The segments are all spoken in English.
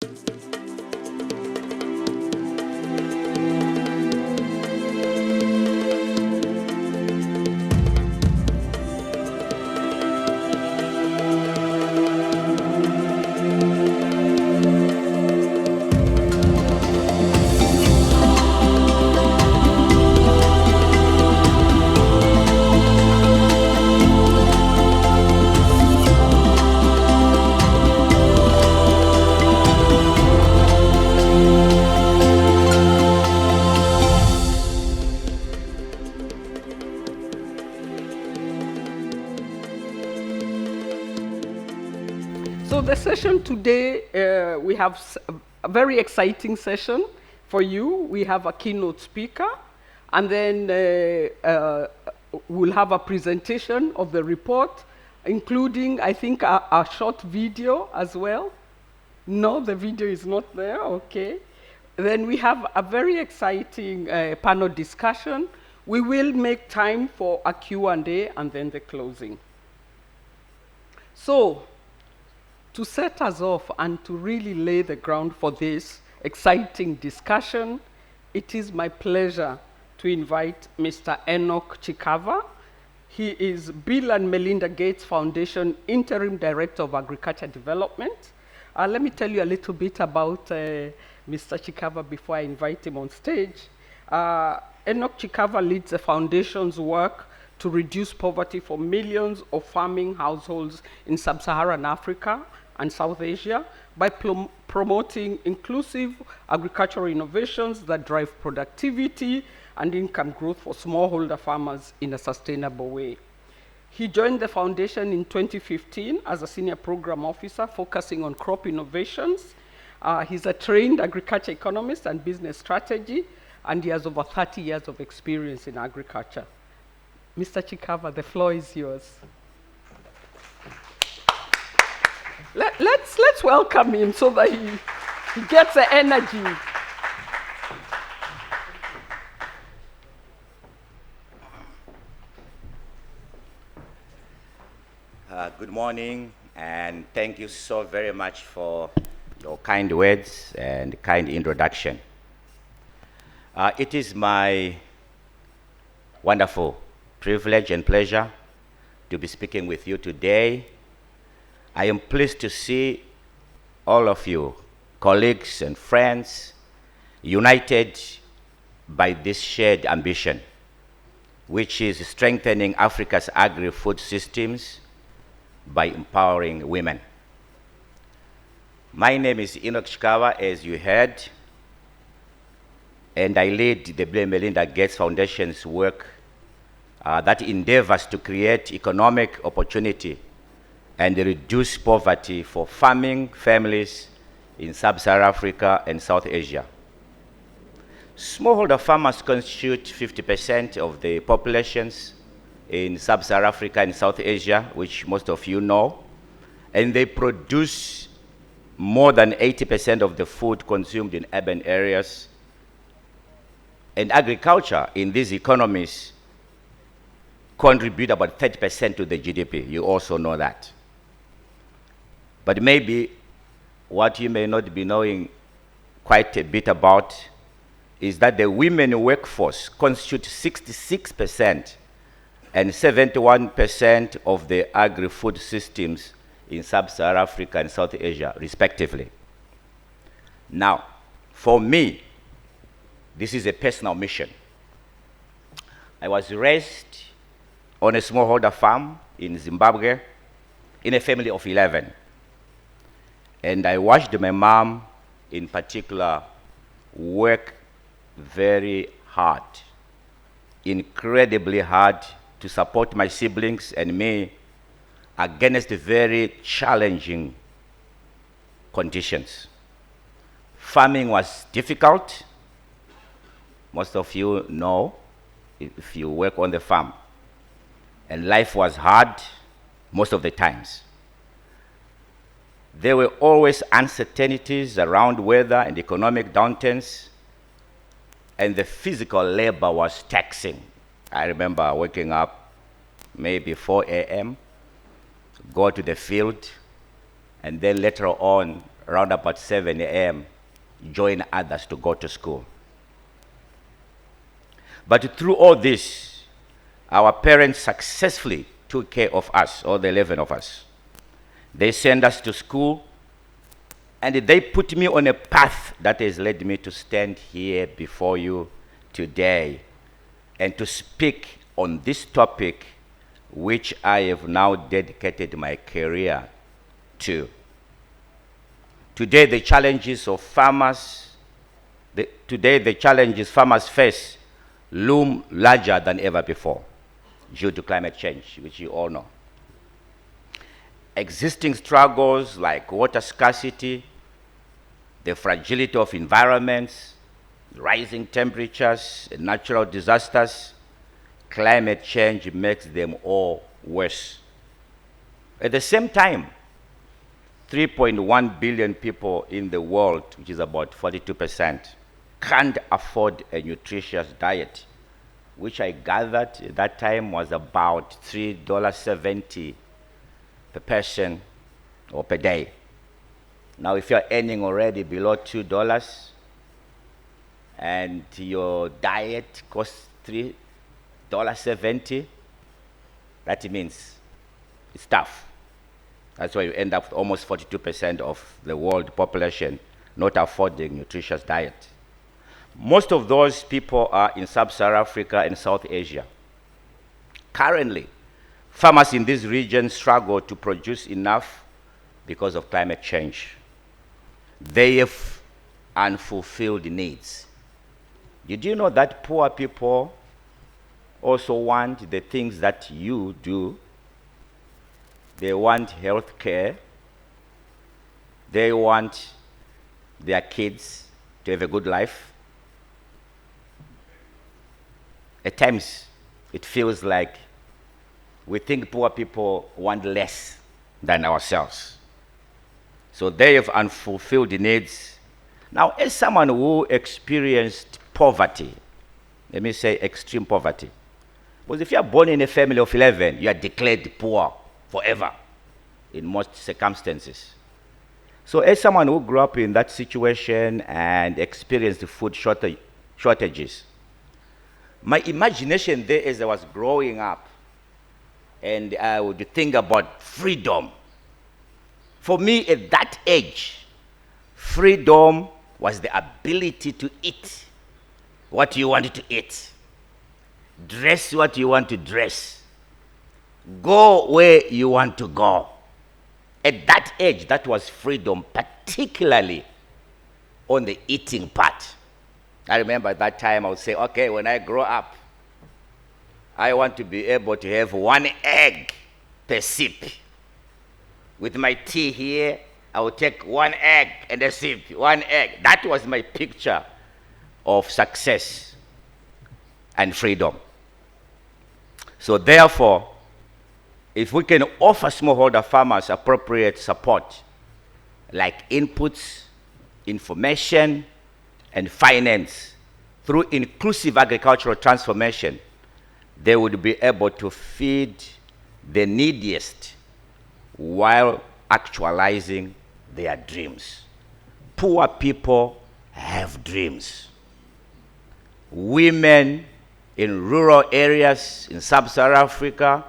So the session today, we have a very exciting session for you. We have a keynote speaker, and then we'll have a presentation of the report, including, I think, a short video as well. No, the video is not there, okay. Then we have a very exciting panel discussion. We will make time for a Q&A and then the closing. So, to set us off and to really lay the ground for this exciting discussion, it is my pleasure to invite Mr. Enoch Chikava. He is Bill and Melinda Gates Foundation Interim Director of Agriculture Development. Let me tell you a little bit about Mr. Chikava before I invite him on stage. Enoch Chikava leads the foundation's work to reduce poverty for millions of farming households in sub-Saharan Africa and South Asia by promoting inclusive agricultural innovations that drive productivity and income growth for smallholder farmers in a sustainable way. He joined the foundation in 2015 as a senior program officer focusing on crop innovations. He's a trained agriculture economist and business strategy, and he has over 30 years of experience in agriculture. Mr. Chikava, the floor is yours. Let's welcome him so that he gets the energy. Good morning, and thank you so very much for your kind words and kind introduction. It is my wonderful privilege and pleasure to be speaking with you today. I am pleased to see all of you, colleagues and friends, united by this shared ambition, which is strengthening Africa's agri-food systems by empowering women. My name is Enoch Chikava, as you heard, and I lead the Bill and Melinda Gates Foundation's work that endeavors to create economic opportunity and reduce poverty for farming families in sub-Saharan Africa and South Asia. Smallholder farmers constitute 50% of the populations in sub-Saharan Africa and South Asia, which most of you know, and they produce more than 80% of the food consumed in urban areas. And agriculture in these economies contribute about 30% to the GDP. You also know that. But maybe what you may not be knowing quite a bit about is that the women workforce constitute 66% and 71% of the agri-food systems in sub-Saharan Africa and South Asia, respectively. Now, for me, this is a personal mission. I was raised on a smallholder farm in Zimbabwe in a family of 11. And I watched my mom, in particular, work very hard, incredibly hard, to support my siblings and me against very challenging conditions. Farming was difficult. Most of you know if you work on the farm. And life was hard most of the times. There were always uncertainties around weather and economic downturns, and the physical labor was taxing. I remember waking up maybe 4 a.m., go to the field, and then later on around about 7 a.m., join others to go to school. But through all this, our parents successfully took care of us, all the 11 of us. They sent us to school, and they put me on a path that has led me to stand here before you today and to speak on this topic, which I have now dedicated my career to. Today, the challenges farmers face loom larger than ever before due to climate change, which you all know. Existing struggles like water scarcity, the fragility of environments, rising temperatures, and natural disasters, climate change makes them all worse. At the same time, 3.1 billion people in the world, which is about 42%, can't afford a nutritious diet, which I gathered at that time was about $3.70 per person or per day. Now, if you're earning already below $2 and your diet costs $3.70, that means it's tough. That's why you end up with almost 42% of the world population not affording nutritious diet. Most of those people are in Sub-Saharan Africa and South Asia. Currently, farmers in these regions struggle to produce enough because of climate change. They have unfulfilled needs. Did you know that poor people also want the things that you do? They want health care. They want their kids to have a good life. At times, it feels like we think poor people want less than ourselves. So they have unfulfilled needs. Now, as someone who experienced poverty, let me say extreme poverty, because if you are born in a family of 11, you are declared poor forever in most circumstances. So as someone who grew up in that situation and experienced food shortages, my imagination there as I was growing up, and I would think about freedom. For me, at that age, freedom was the ability to eat what you wanted to eat, dress what you want to dress, go where you want to go. At that age, that was freedom, particularly on the eating part. I remember at that time I would say, okay, when I grow up, I want to be able to have 1 egg per sip. With my tea here, I would take 1 egg and a sip, 1 egg. That was my picture of success and freedom. So therefore, if we can offer smallholder farmers appropriate support, like inputs, information, and finance through inclusive agricultural transformation, they would be able to feed the neediest while actualizing their dreams. Poor people have dreams. Women in rural areas in Sub-Saharan Africa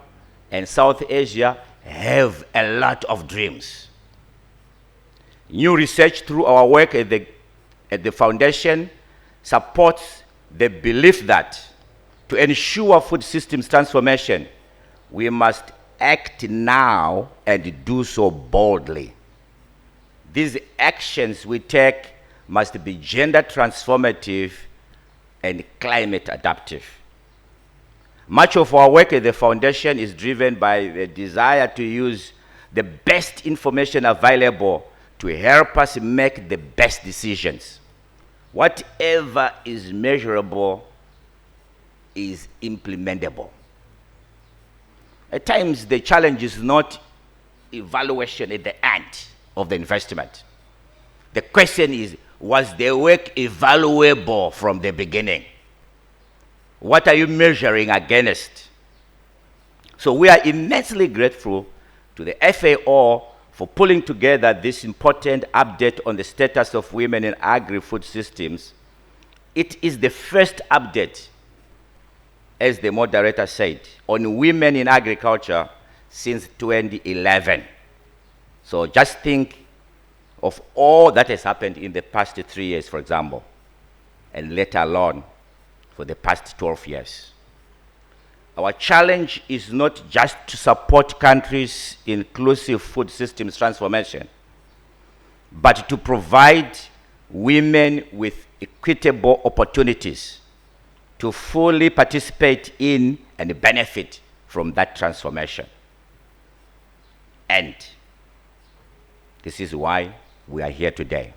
and South Asia have a lot of dreams. New research through our work at the foundation supports the belief that to ensure food systems transformation, we must act now and do so boldly. These actions we take must be gender transformative and climate adaptive. Much of our work at the foundation is driven by the desire to use the best information available to help us make the best decisions. Whatever is measurable is implementable. At times, the challenge is not evaluation at the end of the investment. The question is, was the work evaluable from the beginning? What are you measuring against? So we are immensely grateful to the FAO for pulling together this important update on the status of women in agri-food systems. It is the first update, as the moderator said, on women in agriculture since 2011. So just think of all that has happened in the past 3 years, for example, and let alone for the past 12 years. Our challenge is not just to support countries' inclusive food systems transformation, but to provide women with equitable opportunities to fully participate in and benefit from that transformation. And this is why we are here today.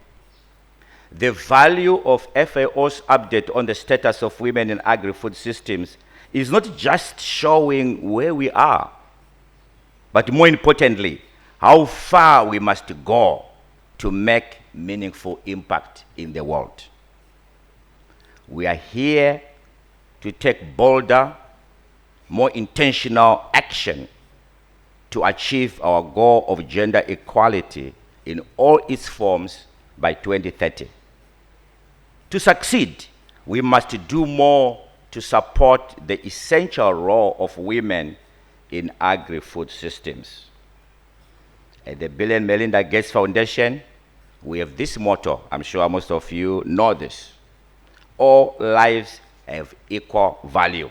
The value of FAO's update on the status of women in agri-food systems is not just showing where we are, but more importantly, how far we must go to make meaningful impact in the world. We are here to take bolder, more intentional action to achieve our goal of gender equality in all its forms by 2030. To succeed, we must do more to support the essential role of women in agri-food systems. At the Bill and Melinda Gates Foundation, we have this motto. I'm sure most of you know this: all lives have equal value.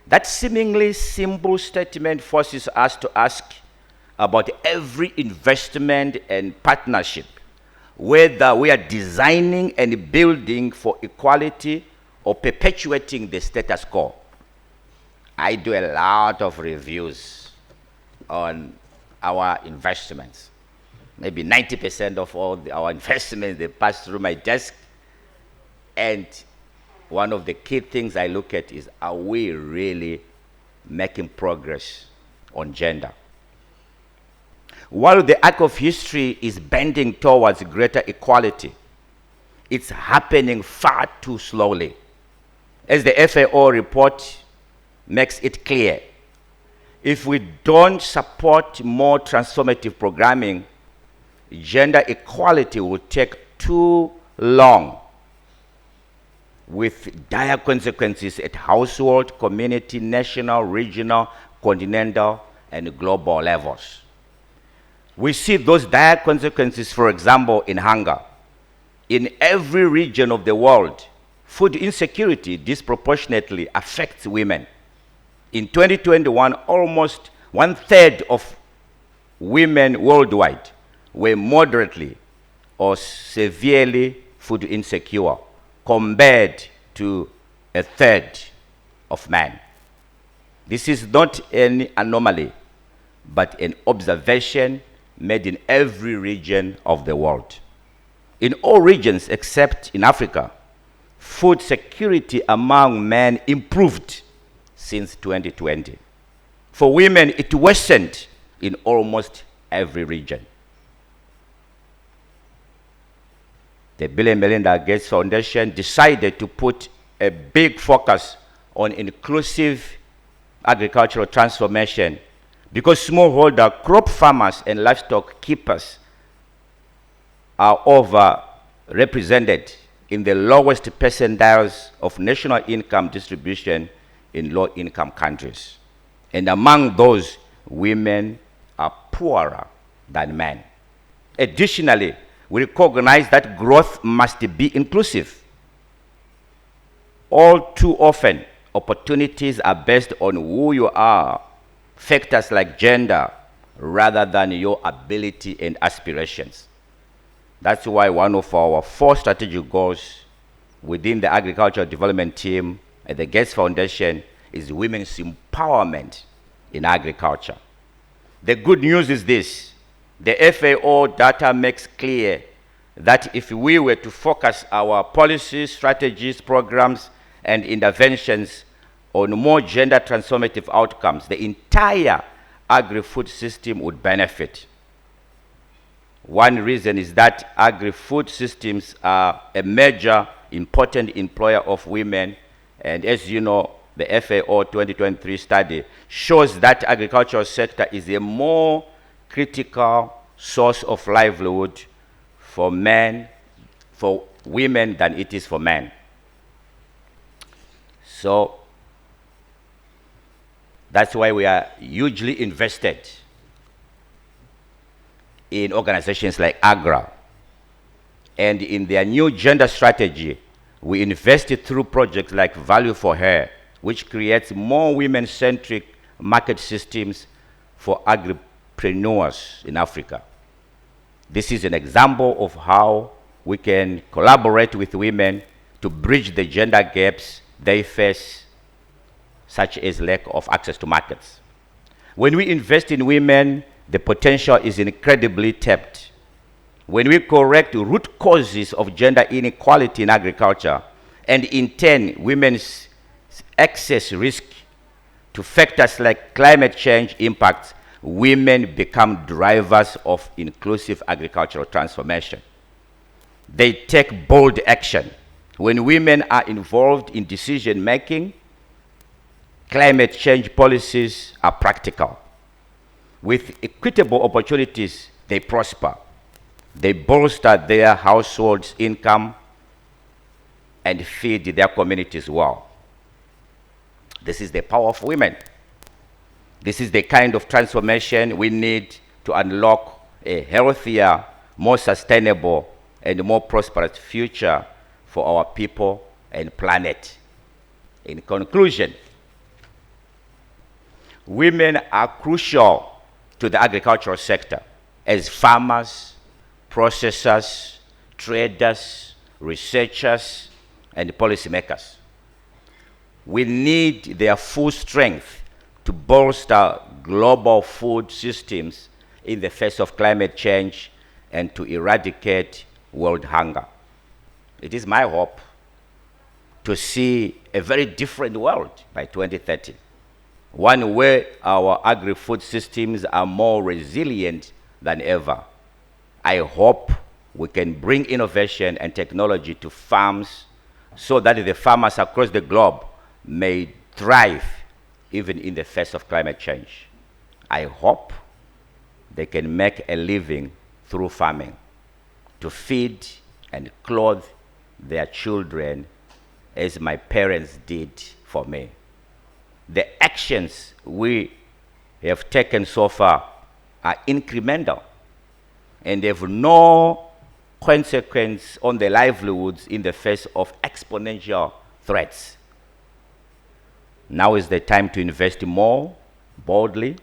That seemingly simple statement forces us to ask about every investment and partnership, whether we are designing and building for equality or perpetuating the status quo. I do a lot of reviews on our investments. Maybe 90% of all our investments, they pass through my desk. And one of the key things I look at is, are we really making progress on gender? While the arc of history is bending towards greater equality, it's happening far too slowly. As the FAO report makes it clear, if we don't support more transformative programming, gender equality will take too long, with dire consequences at household, community, national, regional, continental, and global levels. We see those dire consequences, for example, in hunger. In every region of the world, food insecurity disproportionately affects women. In 2021, almost 1/3 of women worldwide were moderately or severely food insecure, compared to 1/3 of men. This is not an anomaly, but an observation made in every region of the world. In all regions except in Africa, food security among men improved since 2020. For women, it worsened in almost every region. The Bill and Melinda Gates Foundation decided to put a big focus on inclusive agricultural transformation because smallholder crop farmers and livestock keepers are overrepresented in the lowest percentiles of national income distribution in low-income countries. And among those, women are poorer than men. Additionally, we recognize that growth must be inclusive. All too often, opportunities are based on who you are, factors like gender, rather than your ability and aspirations. That's why one of our 4 strategic goals within the Agricultural Development Team at the Gates Foundation is women's empowerment in agriculture. The good news is this: the FAO data makes clear that if we were to focus our policies, strategies, programs, and interventions on more gender transformative outcomes, the entire agri-food system would benefit. One reason is that agri-food systems are a major important employer of women, and as you know, the FAO 2023 study shows that agricultural sector is a more critical source of livelihood for men, for women than it is for men. So that's why we are hugely invested in organizations like AGRA. And in their new gender strategy, we invested through projects like Value for Her, which creates more women-centric market systems for agripreneurs in Africa. This is an example of how we can collaborate with women to bridge the gender gaps they face, such as lack of access to markets. When we invest in women, the potential is incredibly tapped. When we correct the root causes of gender inequality in agriculture, and in turn, women's access risk to factors like climate change impacts, women become drivers of inclusive agricultural transformation. They take bold action. When women are involved in decision making, climate change policies are practical. With equitable opportunities, they prosper. They bolster their household's income and feed their communities well. This is the power of women. This is the kind of transformation we need to unlock a healthier, more sustainable, and more prosperous future for our people and planet. In conclusion, women are crucial to the agricultural sector as farmers, processors, traders, researchers, and policymakers. We need their full strength to bolster global food systems in the face of climate change and to eradicate world hunger. It is my hope to see a very different world by 2030, one where our agri-food systems are more resilient than ever. I hope we can bring innovation and technology to farms so that the farmers across the globe may thrive even in the face of climate change. I hope they can make a living through farming to feed and clothe their children as my parents did for me. The actions we have taken so far are incremental and have no consequence on their livelihoods in the face of exponential threats. Now is the time to invest more boldly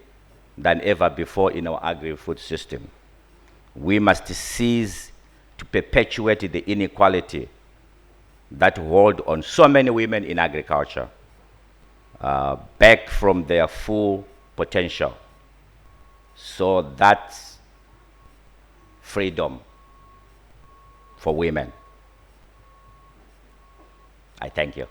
than ever before in our agri-food system. We must cease to perpetuate the inequality that hold on so many women in agriculture back from their full potential. So that's freedom for women. I thank you.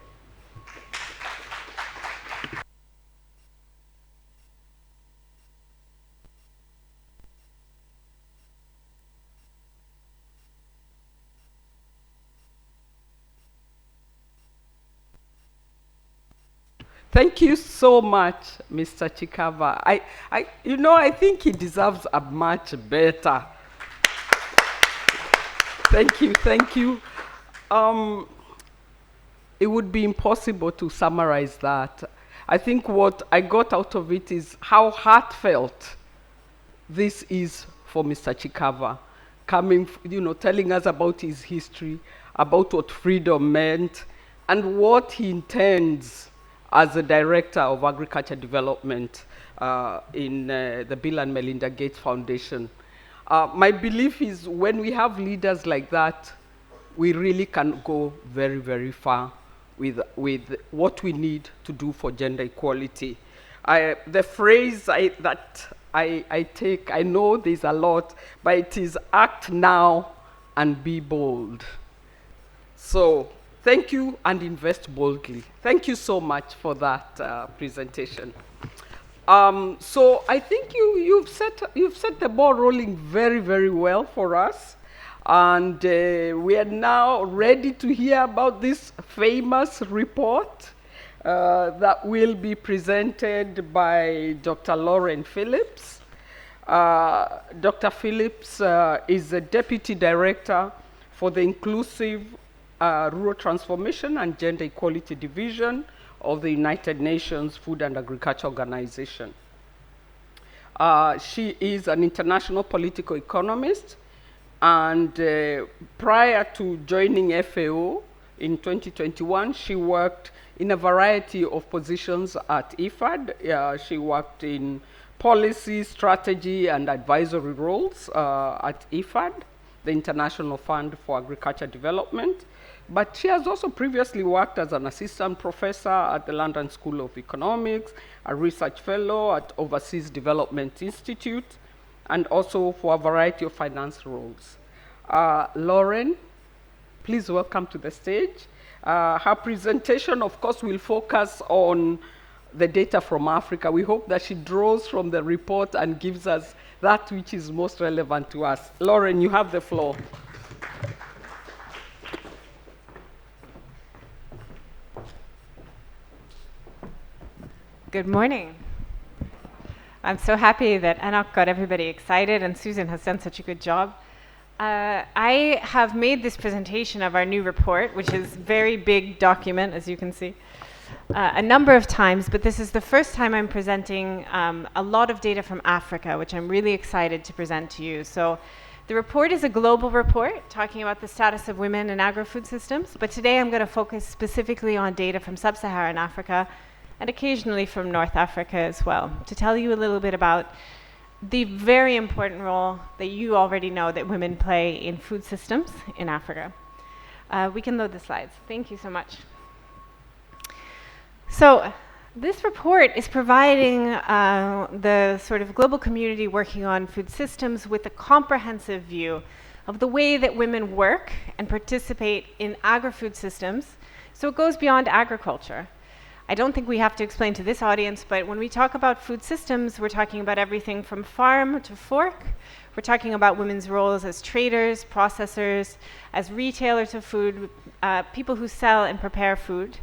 Thank you so much, Mr. Chikava. I think he deserves a much better. Thank you, thank you. It would be impossible to summarize that. I think what I got out of it is how heartfelt this is for Mr. Chikava, telling us about his history, about what freedom meant, and what he intends as the Director of Agriculture Development in the Bill and Melinda Gates Foundation. My belief is when we have leaders like that, we really can go very, very far with what we need to do for gender equality. The phrase that I take, I know there's a lot, but it is act now and be bold. So thank you and invest boldly. Thank you so much for that presentation. So I think you've set the ball rolling very, very well for us. And we are now ready to hear about this famous report that will be presented by Dr. Lauren Phillips. Dr. Phillips is the Deputy Director for the Inclusive Rural Transformation and Gender Equality Division of the United Nations Food and Agriculture Organization. She is an international political economist, and prior to joining FAO in 2021, she worked in a variety of positions at IFAD. She worked in policy, strategy, and advisory roles at IFAD, the International Fund for Agriculture Development. But she has also previously worked as an assistant professor at the London School of Economics, a research fellow at Overseas Development Institute, and also for a variety of finance roles. Lauren, please welcome to the stage. Her presentation, of course, will focus on the data from Africa. We hope that she draws from the report and gives us that which is most relevant to us. Lauren, you have the floor. Good morning. I'm so happy that Enoch got everybody excited and Susan has done such a good job. I have made this presentation of our new report, which is a very big document, as you can see, a number of times, but this is the first time I'm presenting a lot of data from Africa, which I'm really excited to present to you. So the report is a global report talking about the status of women in agri-food systems, but today I'm going to focus specifically on data from sub-Saharan Africa and occasionally from North Africa as well, to tell you a little bit about the very important role that you already know that women play in food systems in Africa. We can load the slides. Thank you so much. So this report is providing the sort of global community working on food systems with a comprehensive view of the way that women work and participate in agri-food systems. So it goes beyond agriculture. I don't think we have to explain to this audience, but when we talk about food systems, we're talking about everything from farm to fork. We're talking about women's roles as traders, processors, as retailers of food, people who sell and prepare food.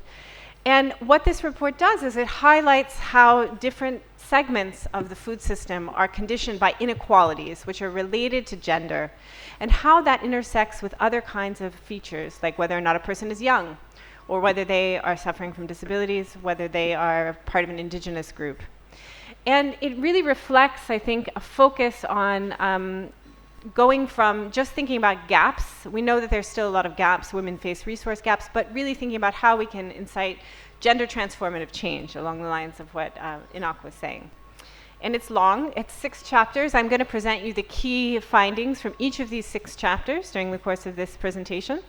And what this report does is it highlights how different segments of the food system are conditioned by inequalities, which are related to gender, and how that intersects with other kinds of features, like whether or not a person is young, or whether they are suffering from disabilities, whether they are part of an indigenous group. And it really reflects, I think, a focus on going from just thinking about gaps. We know that there's still a lot of gaps, women face resource gaps, but really thinking about how we can incite gender transformative change along the lines of what Enoch was saying. And it's long, it's 6 chapters. I'm gonna present you the key findings from each of these 6 chapters during the course of this presentation.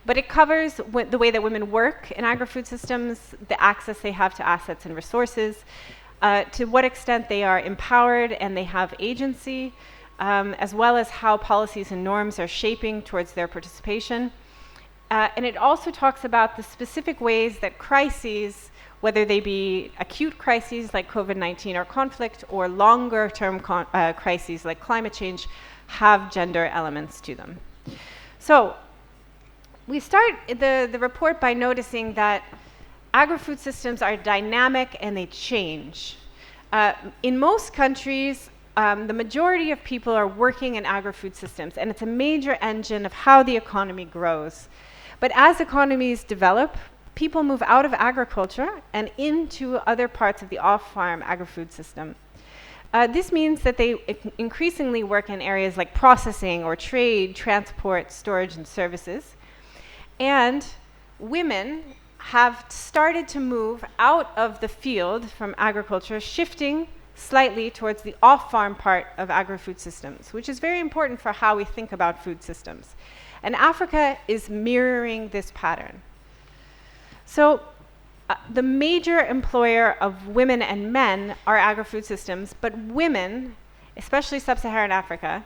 But it covers the way that women work in agri-food systems, the access they have to assets and resources, to what extent they are empowered and they have agency, as well as how policies and norms are shaping towards their participation. And it also talks about the specific ways that crises, whether they be acute crises like COVID-19 or conflict, or longer-term crises like climate change, have gender elements to them. So we start the report by noticing that agri-food systems are dynamic and they change. In most countries, the majority of people are working in agri-food systems, and it's a major engine of how the economy grows. But as economies develop, people move out of agriculture and into other parts of the off-farm agri-food system. This means that they increasingly work in areas like processing or trade, transport, storage, and services. And women have started to move out of the field from agriculture, shifting slightly towards the off-farm part of agri-food systems, which is very important for how we think about food systems. And Africa is mirroring this pattern. So the major employer of women and men are agri-food systems, but women, especially sub-Saharan Africa,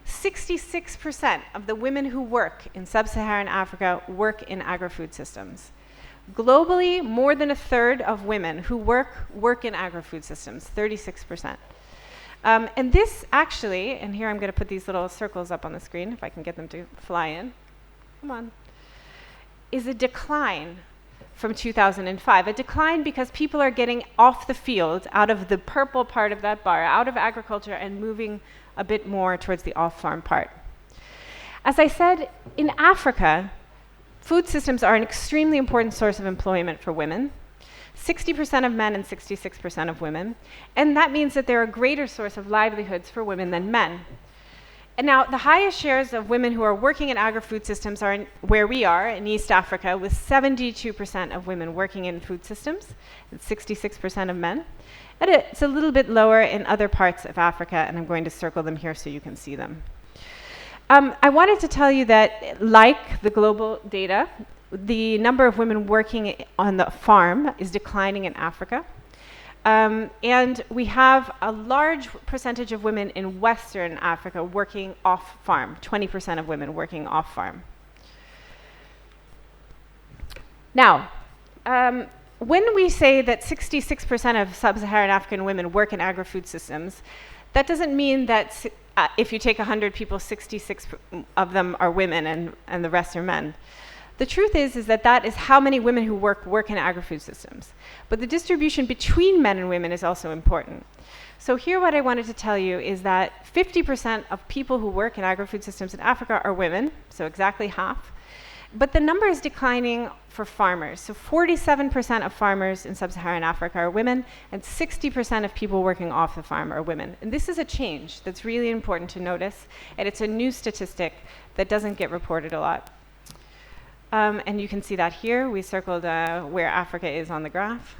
66% of the women who work in sub-Saharan Africa work in agri-food systems. Globally, more than 1/3 of women who work in agri-food systems, 36%. And this actually, and here I'm going to put these little circles up on the screen, if I can get them to fly in. Come on. Is a decline from 2005. A decline because people are getting off the field, out of the purple part of that bar, out of agriculture, and moving a bit more towards the off-farm part. As I said, in Africa, food systems are an extremely important source of employment for women. 60% of men and 66% of women. And that means that they're a greater source of livelihoods for women than men. And now, the highest shares of women who are working in agri-food systems are where we are, in East Africa, with 72% of women working in food systems, and 66% of men. And it's a little bit lower in other parts of Africa, and I'm going to circle them here so you can see them. I wanted to tell you that, like the global data, the number of women working on the farm is declining in Africa. And we have a large percentage of women in Western Africa working off-farm, 20% of women working off-farm. Now, when we say that 66% of sub-Saharan African women work in agri-food systems, that doesn't mean that if you take 100 people, 66 of them are women and the rest are men. The truth is that is how many women who work in agri-food systems. But the distribution between men and women is also important. So here what I wanted to tell you is that 50% of people who work in agri-food systems in Africa are women, so exactly half. But the number is declining for farmers. So 47% of farmers in sub-Saharan Africa are women, and 60% of people working off the farm are women. And this is a change that's really important to notice, and it's a new statistic that doesn't get reported a lot. And you can see that here. We circled where Africa is on the graph.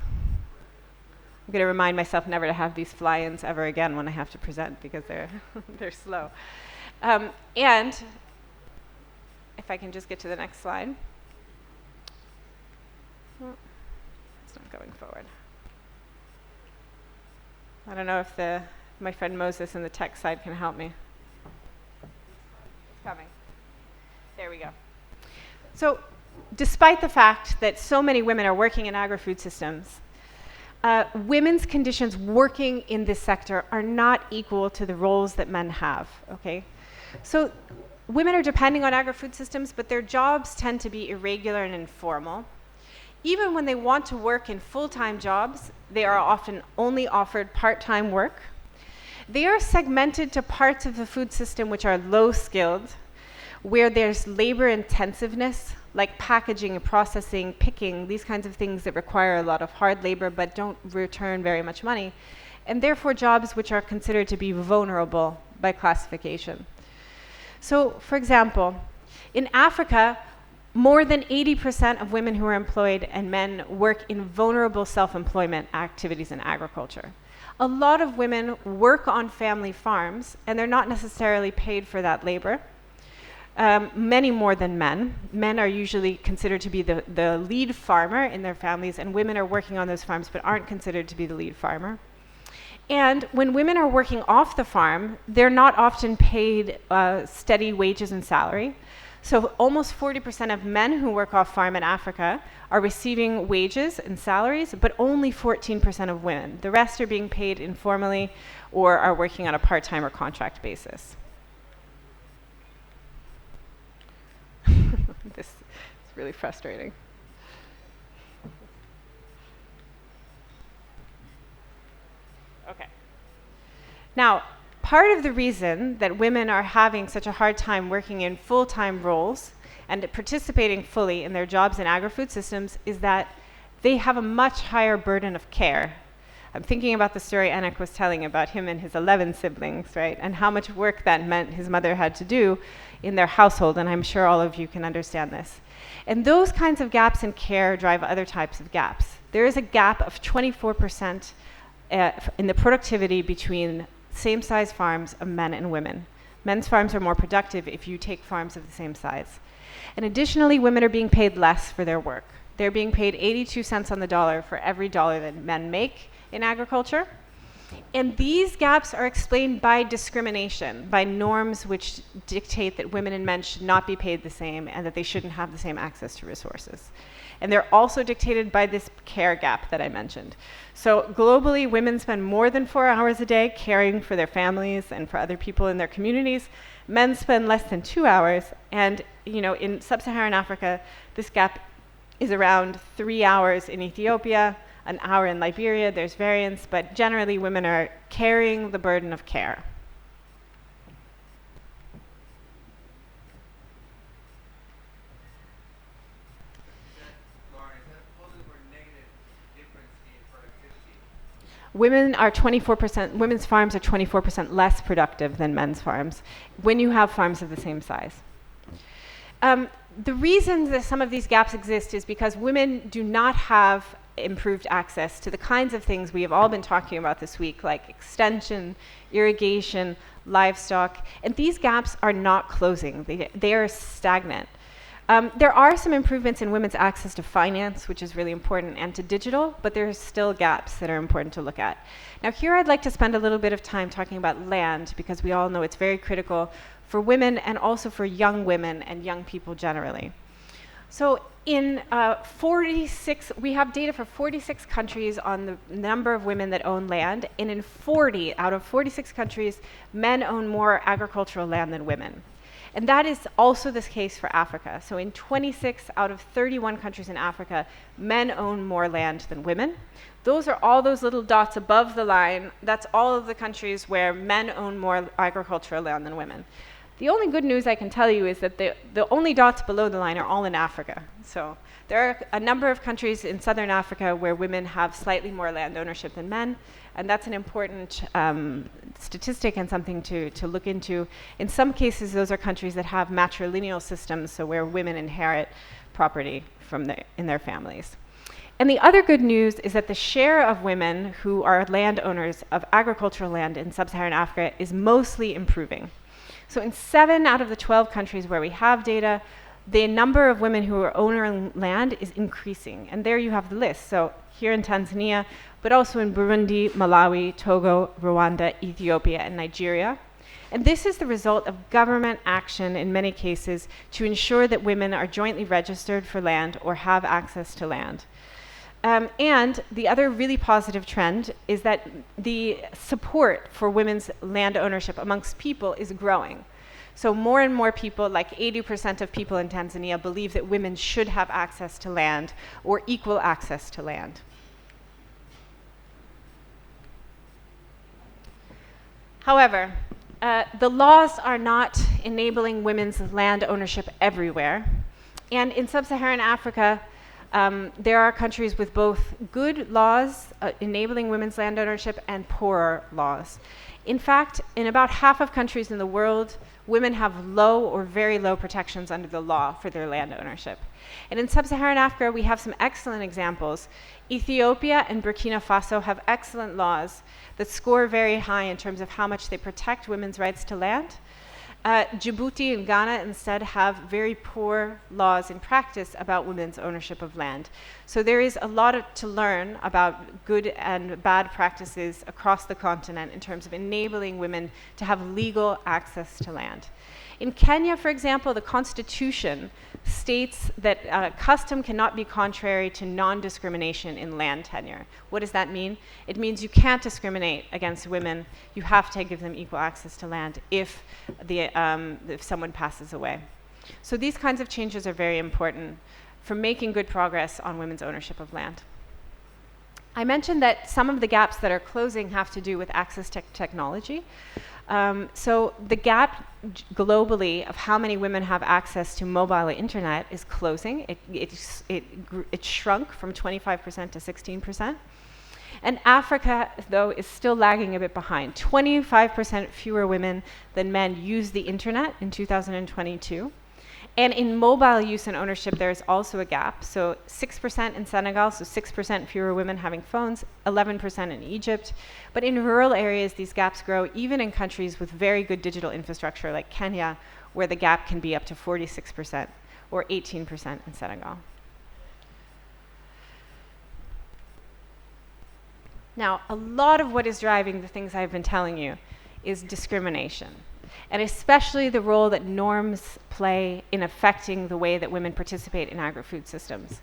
I'm going to remind myself never to have these fly-ins ever again when I have to present, because they're slow. And if I can just get to the next slide. Well, it's not going forward. I don't know if my friend Moses in the tech side can help me. It's coming. There we go. So, despite the fact that so many women are working in agri-food systems, women's conditions working in this sector are not equal to the roles that men have, okay? So, women are depending on agri-food systems, but their jobs tend to be irregular and informal. Even when they want to work in full-time jobs, they are often only offered part-time work. They are segmented to parts of the food system which are low-skilled, where there's labor intensiveness, like packaging and processing, picking, these kinds of things that require a lot of hard labor but don't return very much money, and therefore jobs which are considered to be vulnerable by classification. So, for example, in Africa, more than 80% of women who are employed and men work in vulnerable self-employment activities in agriculture. A lot of women work on family farms, and they're not necessarily paid for that labor. Many more than men. Men are usually considered to be the lead farmer in their families, and women are working on those farms but aren't considered to be the lead farmer. And when women are working off the farm, they're not often paid steady wages and salary. So almost 40% of men who work off farm in Africa are receiving wages and salaries, but only 14% of women. The rest are being paid informally or are working on a part-time or contract basis. This is really frustrating. Okay. Now, part of the reason that women are having such a hard time working in full-time roles and participating fully in their jobs in agri-food systems is that they have a much higher burden of care. I'm thinking about the story Anak was telling about him and his 11 siblings, right? And how much work that meant his mother had to do in their household, and I'm sure all of you can understand this. And those kinds of gaps in care drive other types of gaps. There is a gap of 24% in the productivity between same-size farms of men and women. Men's farms are more productive if you take farms of the same size. And additionally, women are being paid less for their work. They're being paid 82 cents on the dollar for every dollar that men make in agriculture. And these gaps are explained by discrimination, by norms which dictate that women and men should not be paid the same and that they shouldn't have the same access to resources. And they're also dictated by this care gap that I mentioned. So globally, women spend more than 4 hours a day caring for their families and for other people in their communities. Men spend less than 2 hours. And in sub-Saharan Africa, this gap is around 3 hours in Ethiopia, an hour in Liberia. There's variance, but generally women are carrying the burden of care. Women's farms are 24% less productive than men's farms when you have farms of the same size. The reason that some of these gaps exist is because women do not have improved access to the kinds of things we have all been talking about this week, like extension, irrigation, livestock, and these gaps are not closing. They are stagnant. There are some improvements in women's access to finance, which is really important, and to digital, but there are still gaps that are important to look at. Now here I'd like to spend a little bit of time talking about land, because we all know it's very critical for women and also for young women and young people generally. So in we have data for 46 countries on the number of women that own land, and in 40 out of 46 countries, men own more agricultural land than women. And that is also the case for Africa. So in 26 out of 31 countries in Africa, men own more land than women. Those are all those little dots above the line. That's all of the countries where men own more agricultural land than women. The only good news I can tell you is that the only dots below the line are all in Africa. So there are a number of countries in southern Africa where women have slightly more land ownership than men, and that's an important statistic and something to look into. In some cases, those are countries that have matrilineal systems, so where women inherit property in their families. And the other good news is that the share of women who are landowners of agricultural land in sub-Saharan Africa is mostly improving. So in 7 out of the 12 countries where we have data, the number of women who are owning land is increasing. And there you have the list. So here in Tanzania, but also in Burundi, Malawi, Togo, Rwanda, Ethiopia, and Nigeria. And this is the result of government action in many cases to ensure that women are jointly registered for land or have access to land. And the other really positive trend is that the support for women's land ownership amongst people is growing. So more and more people, like 80% of people in Tanzania, believe that women should have access to land or equal access to land. However, the laws are not enabling women's land ownership everywhere. And in sub-Saharan Africa, there are countries with both good laws enabling women's land ownership and poorer laws. In fact, in about half of countries in the world, women have low or very low protections under the law for their land ownership. And in sub-Saharan Africa, we have some excellent examples. Ethiopia and Burkina Faso have excellent laws that score very high in terms of how much they protect women's rights to land. Djibouti and Ghana instead have very poor laws in practice about women's ownership of land. So there is a lot to learn about good and bad practices across the continent in terms of enabling women to have legal access to land. In Kenya, for example, the constitution states that custom cannot be contrary to non-discrimination in land tenure. What does that mean? It means you can't discriminate against women. You have to give them equal access to land if someone passes away. So these kinds of changes are very important for making good progress on women's ownership of land. I mentioned that some of the gaps that are closing have to do with access to technology. So the gap globally of how many women have access to mobile internet is closing. It shrunk from 25% to 16%. And Africa, though, is still lagging a bit behind. 25% fewer women than men use the internet in 2022. And in mobile use and ownership, there is also a gap. So 6% in Senegal, so 6% fewer women having phones, 11% in Egypt. But in rural areas, these gaps grow even in countries with very good digital infrastructure like Kenya, where the gap can be up to 46% or 18% in Senegal. Now, a lot of what is driving the things I've been telling you is discrimination, and especially the role that norms play in affecting the way that women participate in agri-food systems.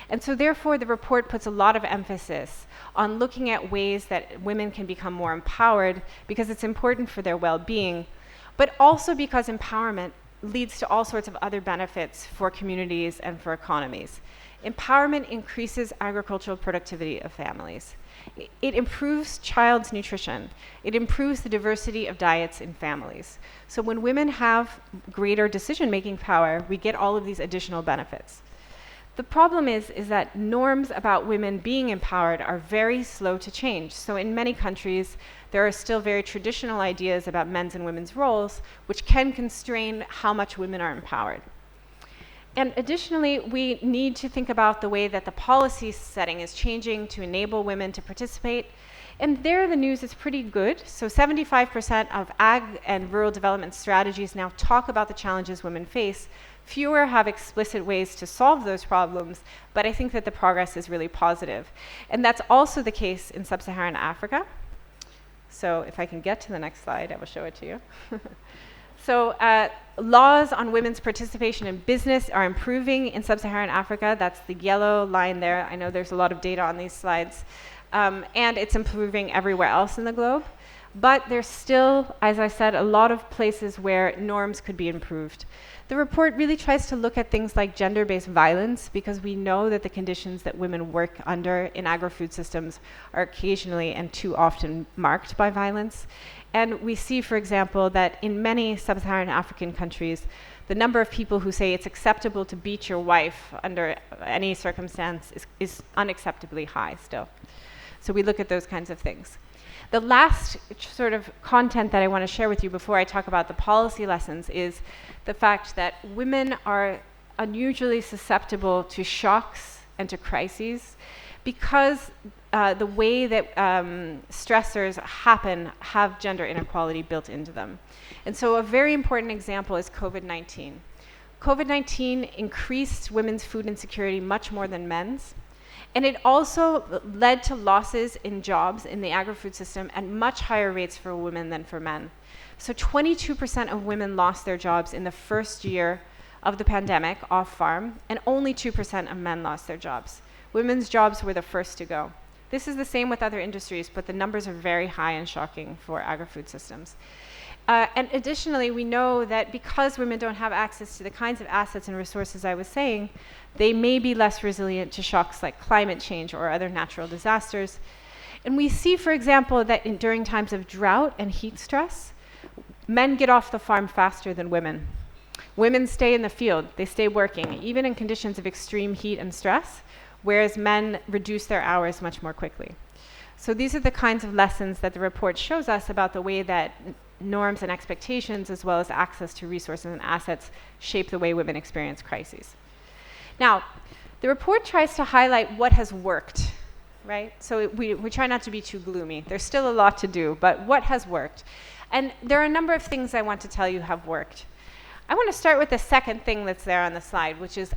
And so therefore, the report puts a lot of emphasis on looking at ways that women can become more empowered because it's important for their well-being, but also because empowerment leads to all sorts of other benefits for communities and for economies. Empowerment increases agricultural productivity of families. It improves child's nutrition. It improves the diversity of diets in families. So when women have greater decision-making power, we get all of these additional benefits. The problem is that norms about women being empowered are very slow to change. So in many countries, there are still very traditional ideas about men's and women's roles, which can constrain how much women are empowered. And additionally, we need to think about the way that the policy setting is changing to enable women to participate. And there, the news is pretty good. So 75% of ag and rural development strategies now talk about the challenges women face. Fewer have explicit ways to solve those problems, but I think that the progress is really positive. And that's also the case in sub-Saharan Africa. So if I can get to the next slide, I will show it to you. So laws on women's participation in business are improving in sub-Saharan Africa. That's the yellow line there. I know there's a lot of data on these slides. And it's improving everywhere else in the globe. But there's still, as I said, a lot of places where norms could be improved. The report really tries to look at things like gender-based violence, because we know that the conditions that women work under in agri-food systems are occasionally and too often marked by violence. And we see, for example, that in many sub-Saharan African countries, the number of people who say it's acceptable to beat your wife under any circumstance is unacceptably high still. So we look at those kinds of things. The last sort of content that I want to share with you before I talk about the policy lessons is the fact that women are unusually susceptible to shocks and to crises because the way that stressors happen have gender inequality built into them. And so a very important example is COVID-19. COVID-19 increased women's food insecurity much more than men's. And it also led to losses in jobs in the agri-food system at much higher rates for women than for men. So 22% of women lost their jobs in the first year of the pandemic off farm, and only 2% of men lost their jobs. Women's jobs were the first to go. This is the same with other industries, but the numbers are very high and shocking for agri-food systems. And additionally, we know that because women don't have access to the kinds of assets and resources I was saying, they may be less resilient to shocks like climate change or other natural disasters. And we see, for example, that during times of drought and heat stress, men get off the farm faster than women. Women stay in the field, they stay working, even in conditions of extreme heat and stress, whereas men reduce their hours much more quickly. So these are the kinds of lessons that the report shows us about the way that norms and expectations, as well as access to resources and assets, shape the way women experience crises. Now, the report tries to highlight what has worked, right? So we try not to be too gloomy. There's still a lot to do, but what has worked? And there are a number of things I want to tell you have worked. I want to start with the second thing that's there on the slide, which is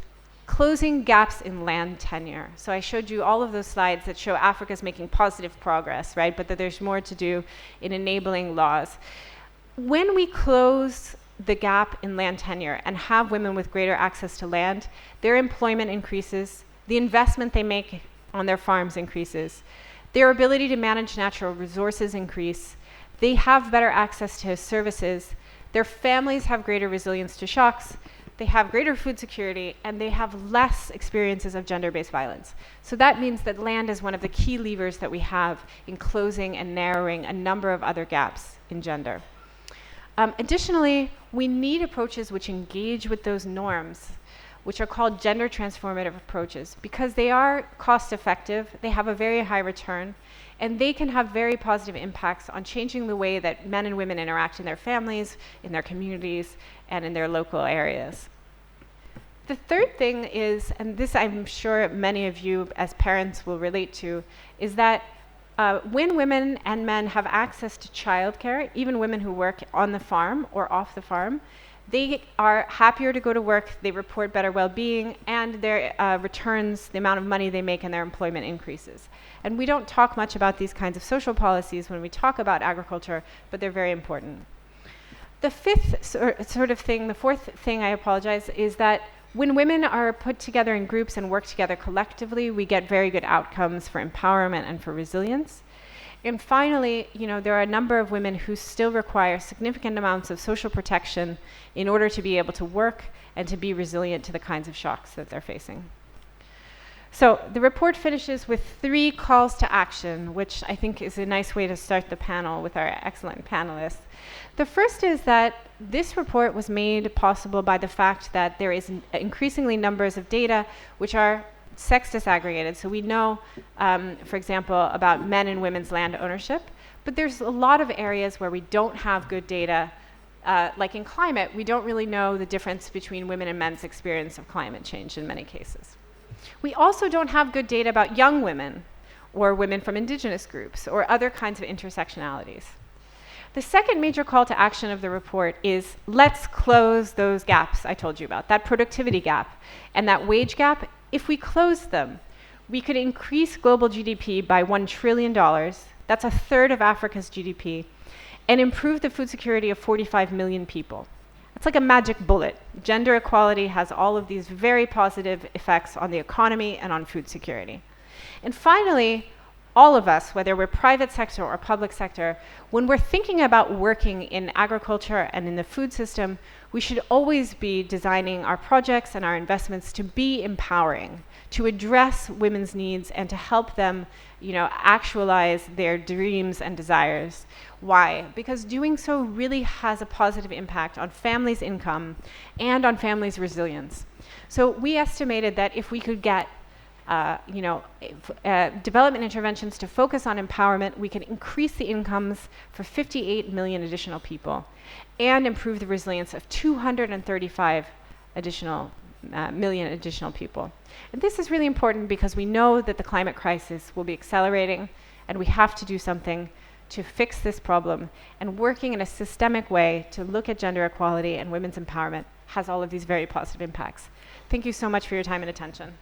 closing gaps in land tenure. So I showed you all of those slides that show Africa's making positive progress, right? But that there's more to do in enabling laws. When we close the gap in land tenure and have women with greater access to land, their employment increases, the investment they make on their farms increases, their ability to manage natural resources increase, they have better access to services, their families have greater resilience to shocks, they have greater food security, and they have less experiences of gender-based violence. So that means that land is one of the key levers that we have in closing and narrowing a number of other gaps in gender. Additionally, we need approaches which engage with those norms, which are called gender transformative approaches, because they are cost effective, they have a very high return, and they can have very positive impacts on changing the way that men and women interact in their families, in their communities, and in their local areas. The third thing is, and this I'm sure many of you as parents will relate to, is that when women and men have access to childcare, even women who work on the farm or off the farm, they are happier to go to work, they report better well-being, and their returns, the amount of money they make and their employment increases. And we don't talk much about these kinds of social policies when we talk about agriculture, but they're very important. The fourth thing, I apologize, is that when women are put together in groups and work together collectively, we get very good outcomes for empowerment and for resilience. And finally, there are a number of women who still require significant amounts of social protection in order to be able to work and to be resilient to the kinds of shocks that they're facing. So the report finishes with 3 calls to action, which I think is a nice way to start the panel with our excellent panelists. The first is that this report was made possible by the fact that there is increasingly numbers of data which are sex disaggregated. So we know, for example, about men and women's land ownership, but there's a lot of areas where we don't have good data. Like in climate, we don't really know the difference between women and men's experience of climate change in many cases. We also don't have good data about young women or women from indigenous groups or other kinds of intersectionalities. The second major call to action of the report is let's close those gaps I told you about, that productivity gap and that wage gap. If we close them, we could increase global GDP by $1 trillion. That's a third of Africa's GDP, and improve the food security of 45 million people. It's like a magic bullet. Gender equality has all of these very positive effects on the economy and on food security. And finally, all of us, whether we're private sector or public sector, when we're thinking about working in agriculture and in the food system, we should always be designing our projects and our investments to be empowering, to address women's needs and to help them, actualize their dreams and desires. Why? Because doing so really has a positive impact on families' income and on families' resilience. So we estimated that if we could get development interventions to focus on empowerment, we can increase the incomes for 58 million additional people and improve the resilience of 235 million additional people. And this is really important because we know that the climate crisis will be accelerating, and we have to do something to fix this problem. And working in a systemic way to look at gender equality and women's empowerment has all of these very positive impacts. Thank you so much for your time and attention.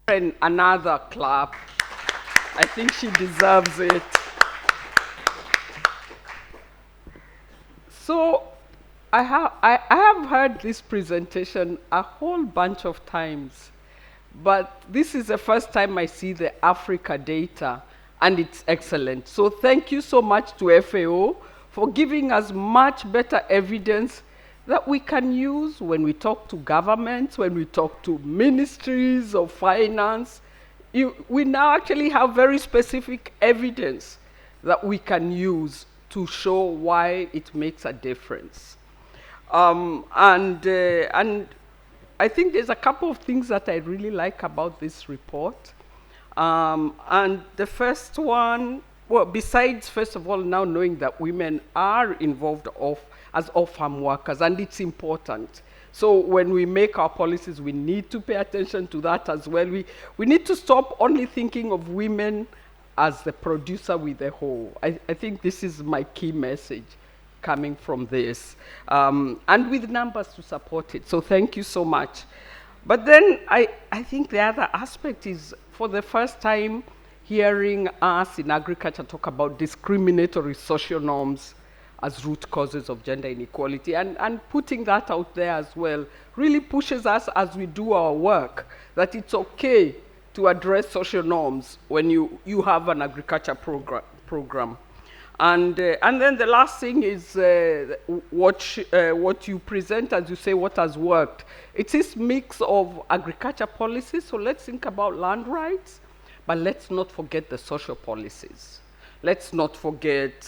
And another clap. I think she deserves it. So I have heard this presentation a whole bunch of times, but this is the first time I see the Africa data, and it's excellent. So thank you so much to FAO for giving us much better evidence that we can use when we talk to governments, when we talk to ministries of finance. We now actually have very specific evidence that we can use to show why it makes a difference. And I think there's a couple of things that I really like about this report. And the first one, well, besides, first of all, now knowing that women are involved as off-farm workers, and it's important. So when we make our policies, we need to pay attention to that as well. We need to stop only thinking of women as the producer with the whole. I think this is my key message coming from this, and with numbers to support it. So thank you so much. But then I think the other aspect is, for the first time, hearing us in agriculture talk about discriminatory social norms as root causes of gender inequality, and putting that out there as well really pushes us as we do our work, that it's okay to address social norms when you have an agriculture program. And then the last thing is what you present, as you say, what has worked. It's this mix of agriculture policies, so let's think about land rights, but let's not forget the social policies. Let's not forget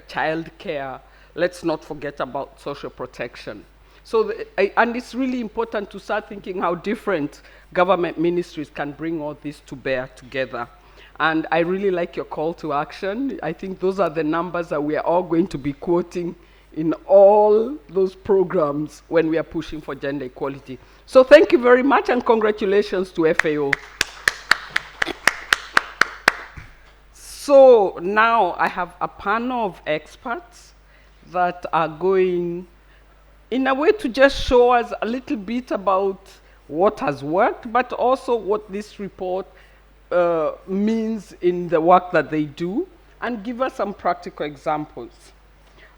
child care. Let's not forget about social protection. So, and it's really important to start thinking how different government ministries can bring all this to bear together. And I really like your call to action. I think those are the numbers that we are all going to be quoting in all those programs when we are pushing for gender equality. So thank you very much, and congratulations to FAO. So now I have a panel of experts that are going, in a way, to just show us a little bit about what has worked, but also what this report means in the work that they do and give us some practical examples.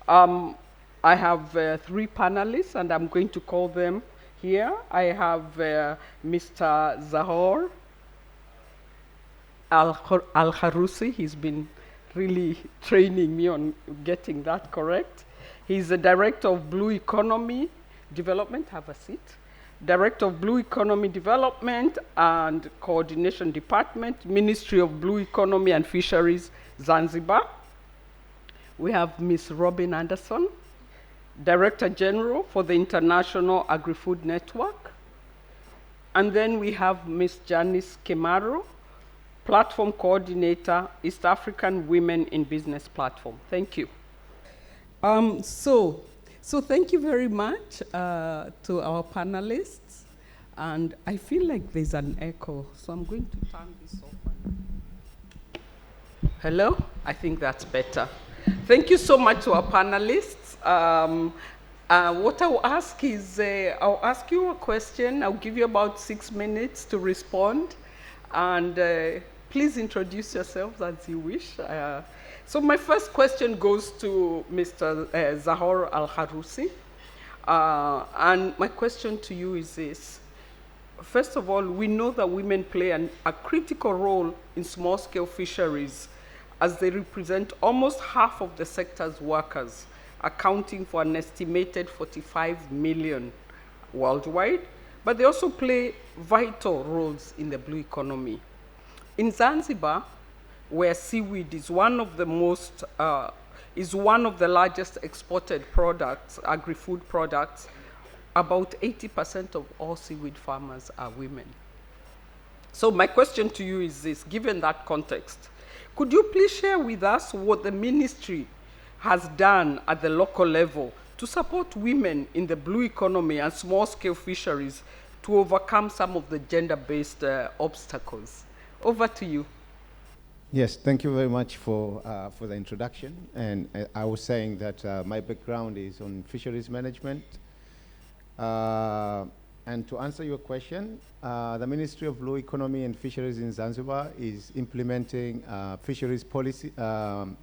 I have 3 panelists, and I'm going to call them here. I have Mr. Zahor Al-Harousi. He's been really training me on getting that correct. He's the Director of Blue Economy Development. Have a seat. Director of Blue Economy Development and Coordination Department, Ministry of Blue Economy and Fisheries, Zanzibar. We have Ms. Robin Anderson, Director General for the International Agri-Food Network. And then we have Ms. Janice Kemaro, Platform Coordinator, East African Women in Business Platform. Thank you. So thank you very much to our panelists. And I feel like there's an echo, so I'm going to turn this off. Hello? I think that's better. Thank you so much to our panelists. What I'll ask is, I'll ask you a question. I'll give you about 6 minutes to respond. And please introduce yourselves as you wish. So my first question goes to Mr. Zahor Al-Harousi. And my question to you is this. First of all, we know that women play a critical role in small-scale fisheries, as they represent almost half of the sector's workers, accounting for an estimated 45 million worldwide, but they also play vital roles in the blue economy. In Zanzibar, where seaweed is one of the largest exported products, agri-food products, about 80% of all seaweed farmers are women. So my question to you is this: given that context, could you please share with us what the ministry has done at the local level to support women in the blue economy and small-scale fisheries to overcome some of the gender-based obstacles? Over to you. Yes, thank you very much for the introduction. And I was saying that my background is on fisheries management. And to answer your question, the Ministry of Blue Economy and Fisheries in Zanzibar is implementing fisheries policy,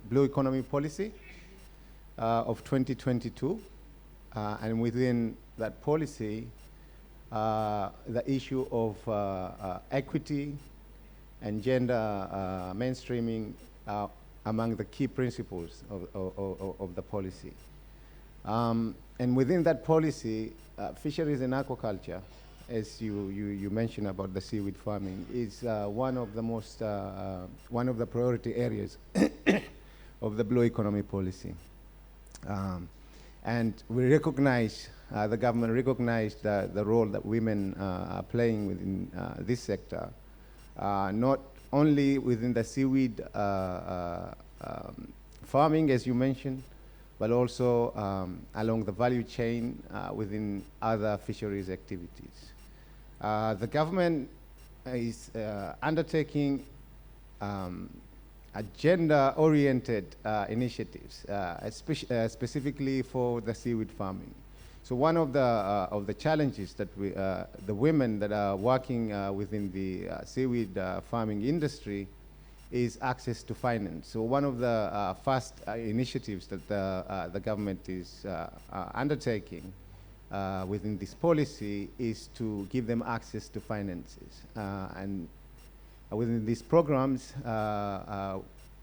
blue economy policy of 2022. And within that policy, the issue of equity and gender mainstreaming are among the key principles of the policy. And within that policy, fisheries and aquaculture, as you mentioned about the seaweed farming, is one of the priority areas of the blue economy policy. And we recognize, the government recognized the role that women are playing within this sector, not only within the seaweed farming, as you mentioned, but also along the value chain within other fisheries activities. The government is undertaking gender-oriented initiatives, specifically for the seaweed farming. So one of the challenges that the women that are working within the seaweed farming industry is access to finance. So one of the first initiatives that the government is undertaking within this policy is to give them access to finances. And within these programs,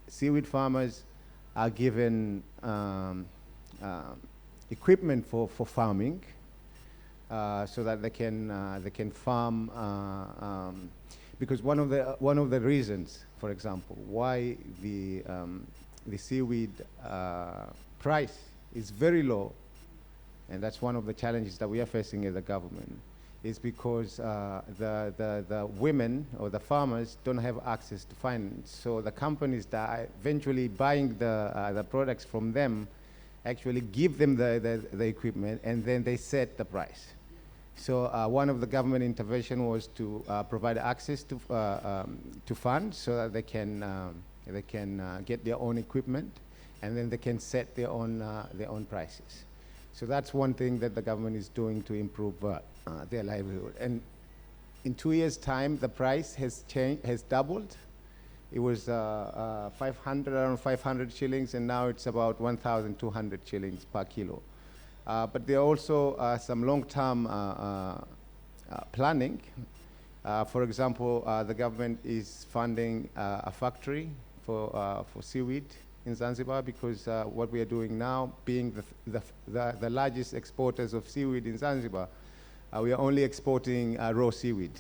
seaweed farmers are given equipment for farming, so that they can farm. Because one of the reasons, for example, why the seaweed price is very low, and that's one of the challenges that we are facing as a government, is because the women or the farmers don't have access to finance. So the companies that are eventually buying the products from them actually give them the equipment, and then they set the price. So one of the government intervention was to provide access to funds so that they can get their own equipment, and then they can set their own prices. So that's one thing that the government is doing to improve their livelihood. And in 2 years' time, the price has changed, has doubled. It was around 500 shillings, and now it's about 1,200 shillings per kilo. But there are also some long-term planning. For example, the government is funding a factory for seaweed in Zanzibar, because what we are doing now, being the largest exporters of seaweed in Zanzibar, we are only exporting raw seaweed.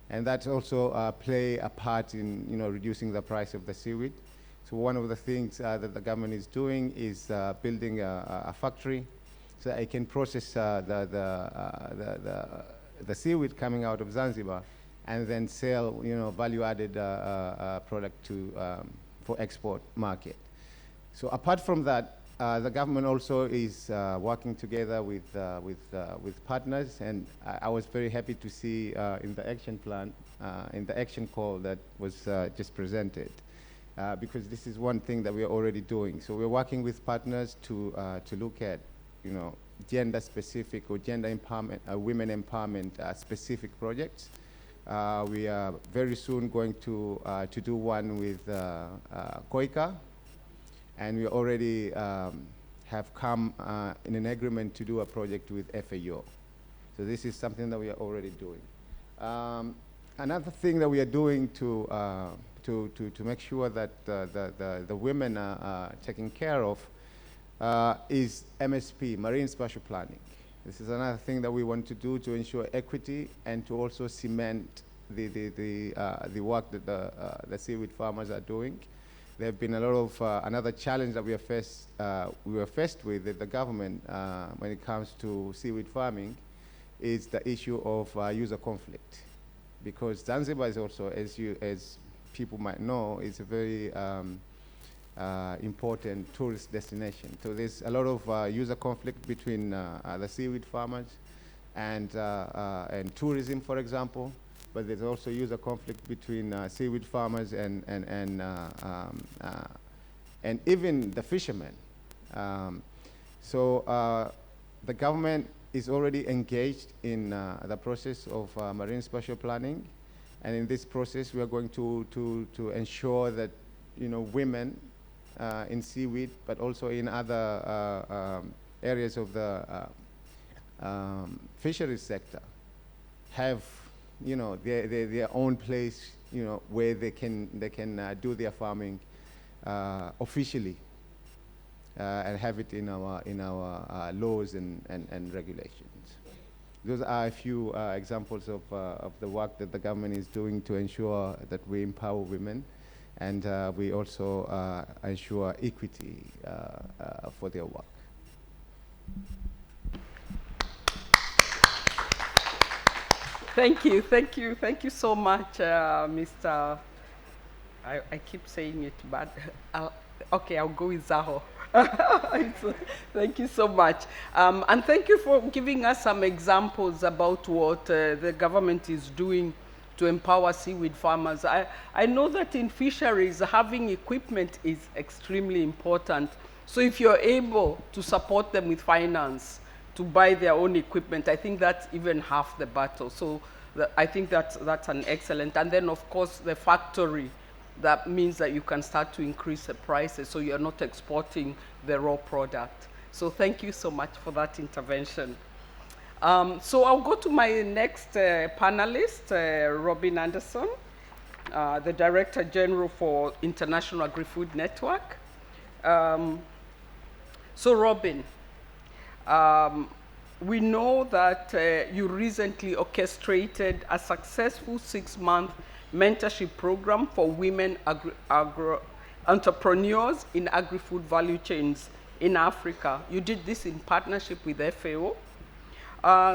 And that also play a part in reducing the price of the seaweed. So one of the things that the government is doing is building a factory so that it can process the seaweed coming out of Zanzibar and then sell value-added product for export market. So apart from that, the government also is working together with partners, and I was very happy to see in the action plan, in the action call that was just presented, because this is one thing that we are already doing. So we're working with partners to look at, gender-specific or gender empowerment, women empowerment specific projects. We are very soon going to do one with KOICA. And we already have come in an agreement to do a project with FAO. So this is something that we are already doing. Another thing that we are doing to make sure that the women are taken care of is MSP, Marine Spatial Planning. This is another thing that we want to do to ensure equity and to also cement the work that the seaweed farmers are doing. There have been a lot of another challenge that we were faced with the government when it comes to seaweed farming is the issue of user conflict, because Zanzibar is also, as people might know, is a very important tourist destination. So there's a lot of user conflict between the seaweed farmers and tourism, for example. But there's also user conflict between seaweed farmers and even the fishermen. So the government is already engaged in the process of marine spatial planning, and in this process we are going to ensure that women in seaweed, but also in other areas of the fisheries sector, have their own place, where they can do their farming officially, and have it in our laws and regulations. Those are a few examples of the work that the government is doing to ensure that we empower women, and we also ensure equity for their work. Thank you so much, Mr. I keep saying it, but okay, I'll go with Zaho. Thank you so much. And thank you for giving us some examples about what the government is doing to empower seaweed farmers. I know that in fisheries, having equipment is extremely important. So if you're able to support them with finance, to buy their own equipment, I think that's even half the battle. So I think that's an excellent. And then of course the factory, that means that you can start to increase the prices so you're not exporting the raw product. So thank you so much for that intervention. So I'll go to my next panelist, Robin Anderson, the Director General for International Agri-Food Network. So Robin, we know that you recently orchestrated a successful 6-month mentorship program for women entrepreneurs in agri-food value chains in Africa. You did this in partnership with FAO.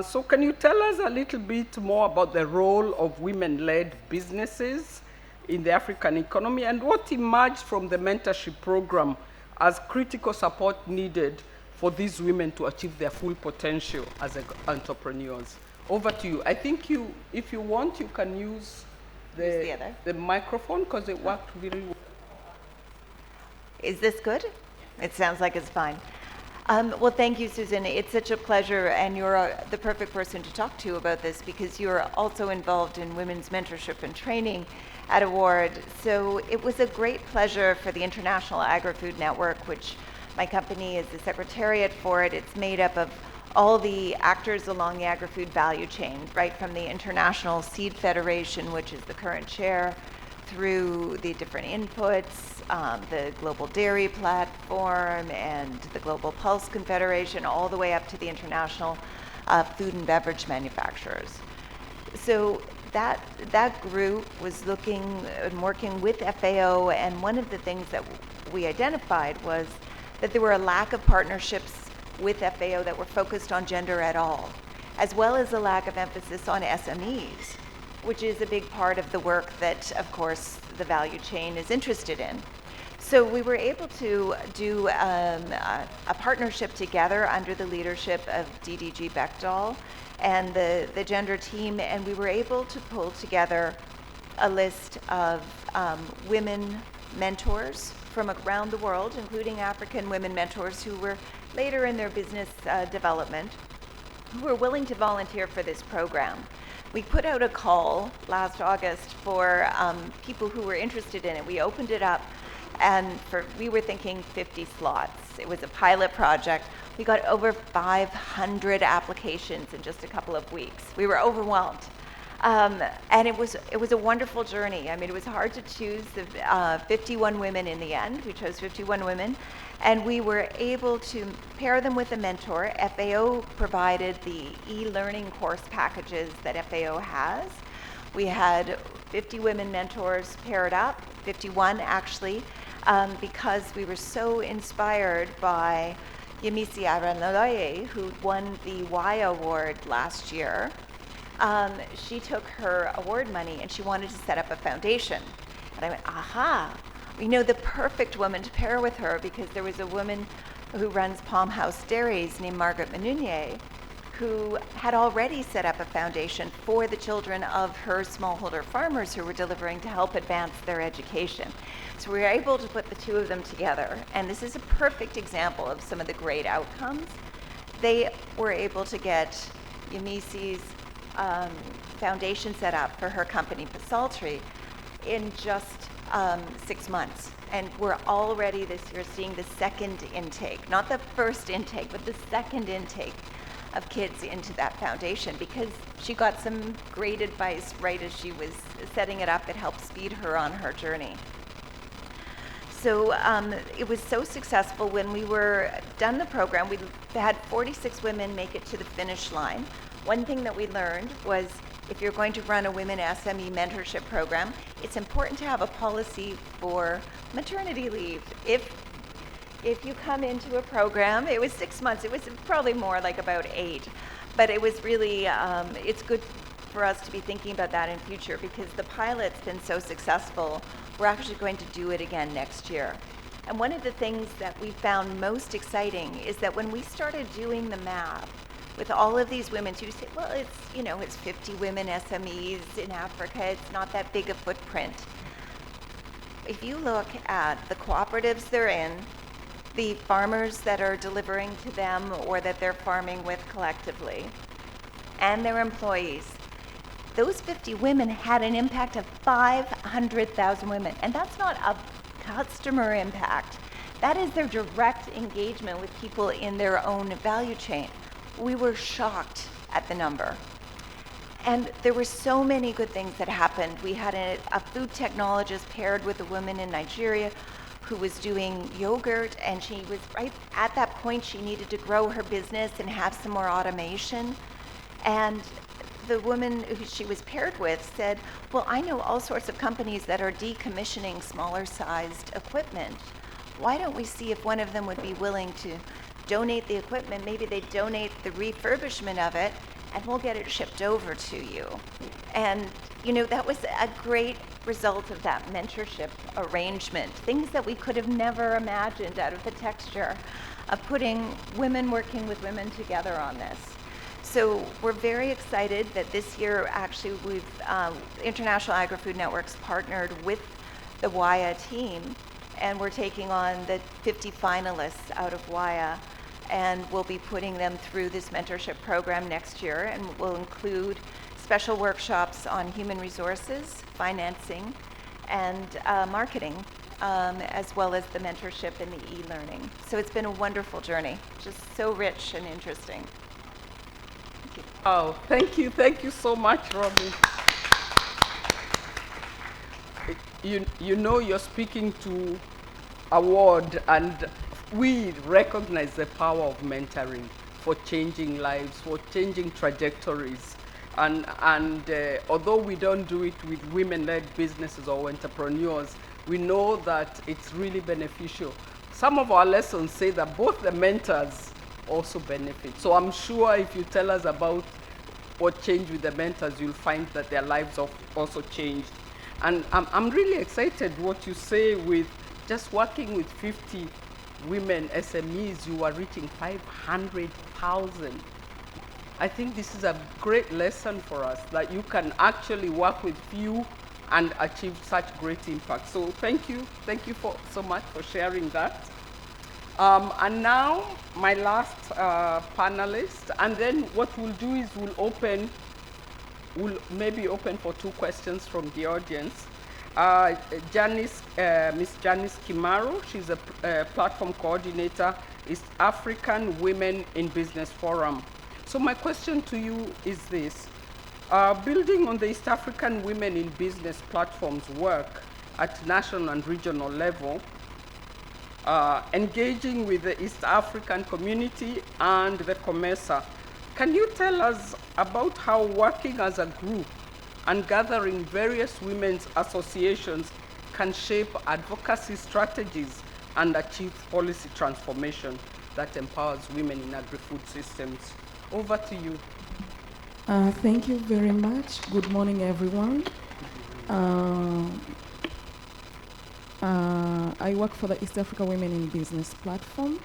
So can you tell us a little bit more about the role of women-led businesses in the African economy and what emerged from the mentorship program as critical support needed for these women to achieve their full potential as entrepreneurs? Over to you. I think if you want, you can use the microphone because it worked really well. Is this good? It sounds like it's fine. Well, thank you, Susan. It's such a pleasure, and you're the perfect person to talk to about this because you're also involved in women's mentorship and training at Award. So it was a great pleasure for the International Agri-Food Network, which my company is the secretariat for it. It's made up of all the actors along the agri-food value chain, right from the International Seed Federation, which is the current chair, through the different inputs, the Global Dairy Platform and the Global Pulse Confederation, all the way up to the International Food and Beverage Manufacturers. So that group was looking and working with FAO, and one of the things that we identified was that there were a lack of partnerships with FAO that were focused on gender at all, as well as a lack of emphasis on SMEs, which is a big part of the work that, of course, the value chain is interested in. So we were able to do a partnership together under the leadership of DDG Bechtel and the gender team, and we were able to pull together a list of women mentors from around the world, including African women mentors who were later in their business development, who were willing to volunteer for this program. We put out a call last August for people who were interested in it. We opened it up, and we were thinking 50 slots. It was a pilot project. We got over 500 applications in just a couple of weeks. We were overwhelmed. And it was a wonderful journey. I mean, it was hard to choose the 51 women in the end. We chose 51 women, and we were able to pair them with a mentor. FAO provided the e-learning course packages that FAO has. We had 50 women mentors paired up, 51 actually, because we were so inspired by Yemisi Aranaloye, who won the WIA Award last year. She took her award money and she wanted to set up a foundation. And I went, aha, we know the perfect woman to pair with her, because there was a woman who runs Palm House Dairies named Margaret Manunier, who had already set up a foundation for the children of her smallholder farmers who were delivering to help advance their education. So we were able to put the two of them together, and this is a perfect example of some of the great outcomes. They were able to get Yemisi's foundation set up for her company, Pasaltry, in just 6 months. And we're already this year seeing the second intake, not the first intake, but the second intake of kids into that foundation, because she got some great advice right as she was setting it up. It helped speed her on her journey. So it was so successful. When we were done the program, we had 46 women make it to the finish line. One thing that we learned was, if you're going to run a women SME mentorship program, it's important to have a policy for maternity leave. If you come into a program, it was 6 months, it was probably more like about 8, but it was really, it's good for us to be thinking about that in future, because the pilot's been so successful. We're actually going to do it again next year. And one of the things that we found most exciting is that when we started doing the math with all of these women, you say, well, it's 50 women SMEs in Africa, it's not that big a footprint. If you look at the cooperatives they're in, the farmers that are delivering to them or that they're farming with collectively, and their employees, those 50 women had an impact of 500,000 women. And that's not a customer impact. That is their direct engagement with people in their own value chain. We were shocked at the number. And there were so many good things that happened. We had a food technologist paired with a woman in Nigeria who was doing yogurt, and she was right at that point. She needed to grow her business and have some more automation. And the woman who she was paired with said, well, I know all sorts of companies that are decommissioning smaller sized equipment. Why don't we see if one of them would be willing to donate the equipment? Maybe they donate the refurbishment of it, and we'll get it shipped over to you. And that was a great result of that mentorship arrangement, things that we could have never imagined out of the texture of putting women working with women together on this. So we're very excited that this year, actually, we've International Agri-Food Networks partnered with the WIA team, and we're taking on the 50 finalists out of WIA and we'll be putting them through this mentorship program next year, and will include special workshops on human resources, financing, and marketing, as well as the mentorship and the e-learning. So it's been a wonderful journey, just so rich and interesting. Thank you. Oh, thank you so much, Robin. You know you're speaking to a ward, and we recognize the power of mentoring for changing lives, for changing trajectories. And although we don't do it with women-led businesses or entrepreneurs, we know that it's really beneficial. Some of our lessons say that both the mentors also benefit. So I'm sure if you tell us about what changed with the mentors, you'll find that their lives have also changed. And I'm really excited what you say with just working with 50 women SMEs, you are reaching 500,000. I think this is a great lesson for us, that you can actually work with few and achieve such great impact. So thank you so much for sharing that. And now my last panelist, and then what we'll do is we'll maybe open for 2 questions from the audience. Miss Janice Kimaro, she's a platform coordinator, East African Women in Business Forum. So my question to you is this. Building on the East African Women in Business platform's work at national and regional level, engaging with the East African community and the COMESA, can you tell us about how working as a group and gathering various women's associations can shape advocacy strategies and achieve policy transformation that empowers women in agri-food systems? Over to you. Thank you very much. Good morning, everyone. I work for the East Africa Women in Business platform.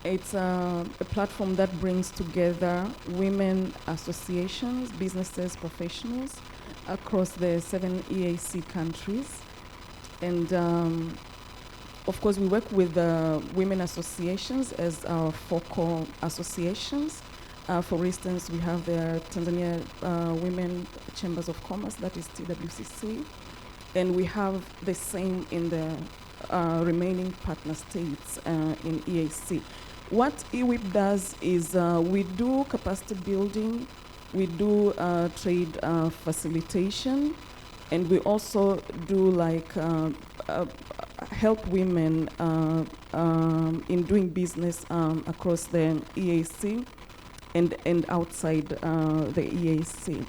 It's a platform that brings together women associations, businesses, professionals across the 7 EAC countries. And of course, we work with women associations as our 4 core associations. For instance, we have the Tanzania Women Chambers of Commerce, that is TWCC, and we have the same in the remaining partner states in EAC. What EWIP does is we do capacity building, we do trade facilitation, and we also do like help women in doing business across the EAC and outside the EAC.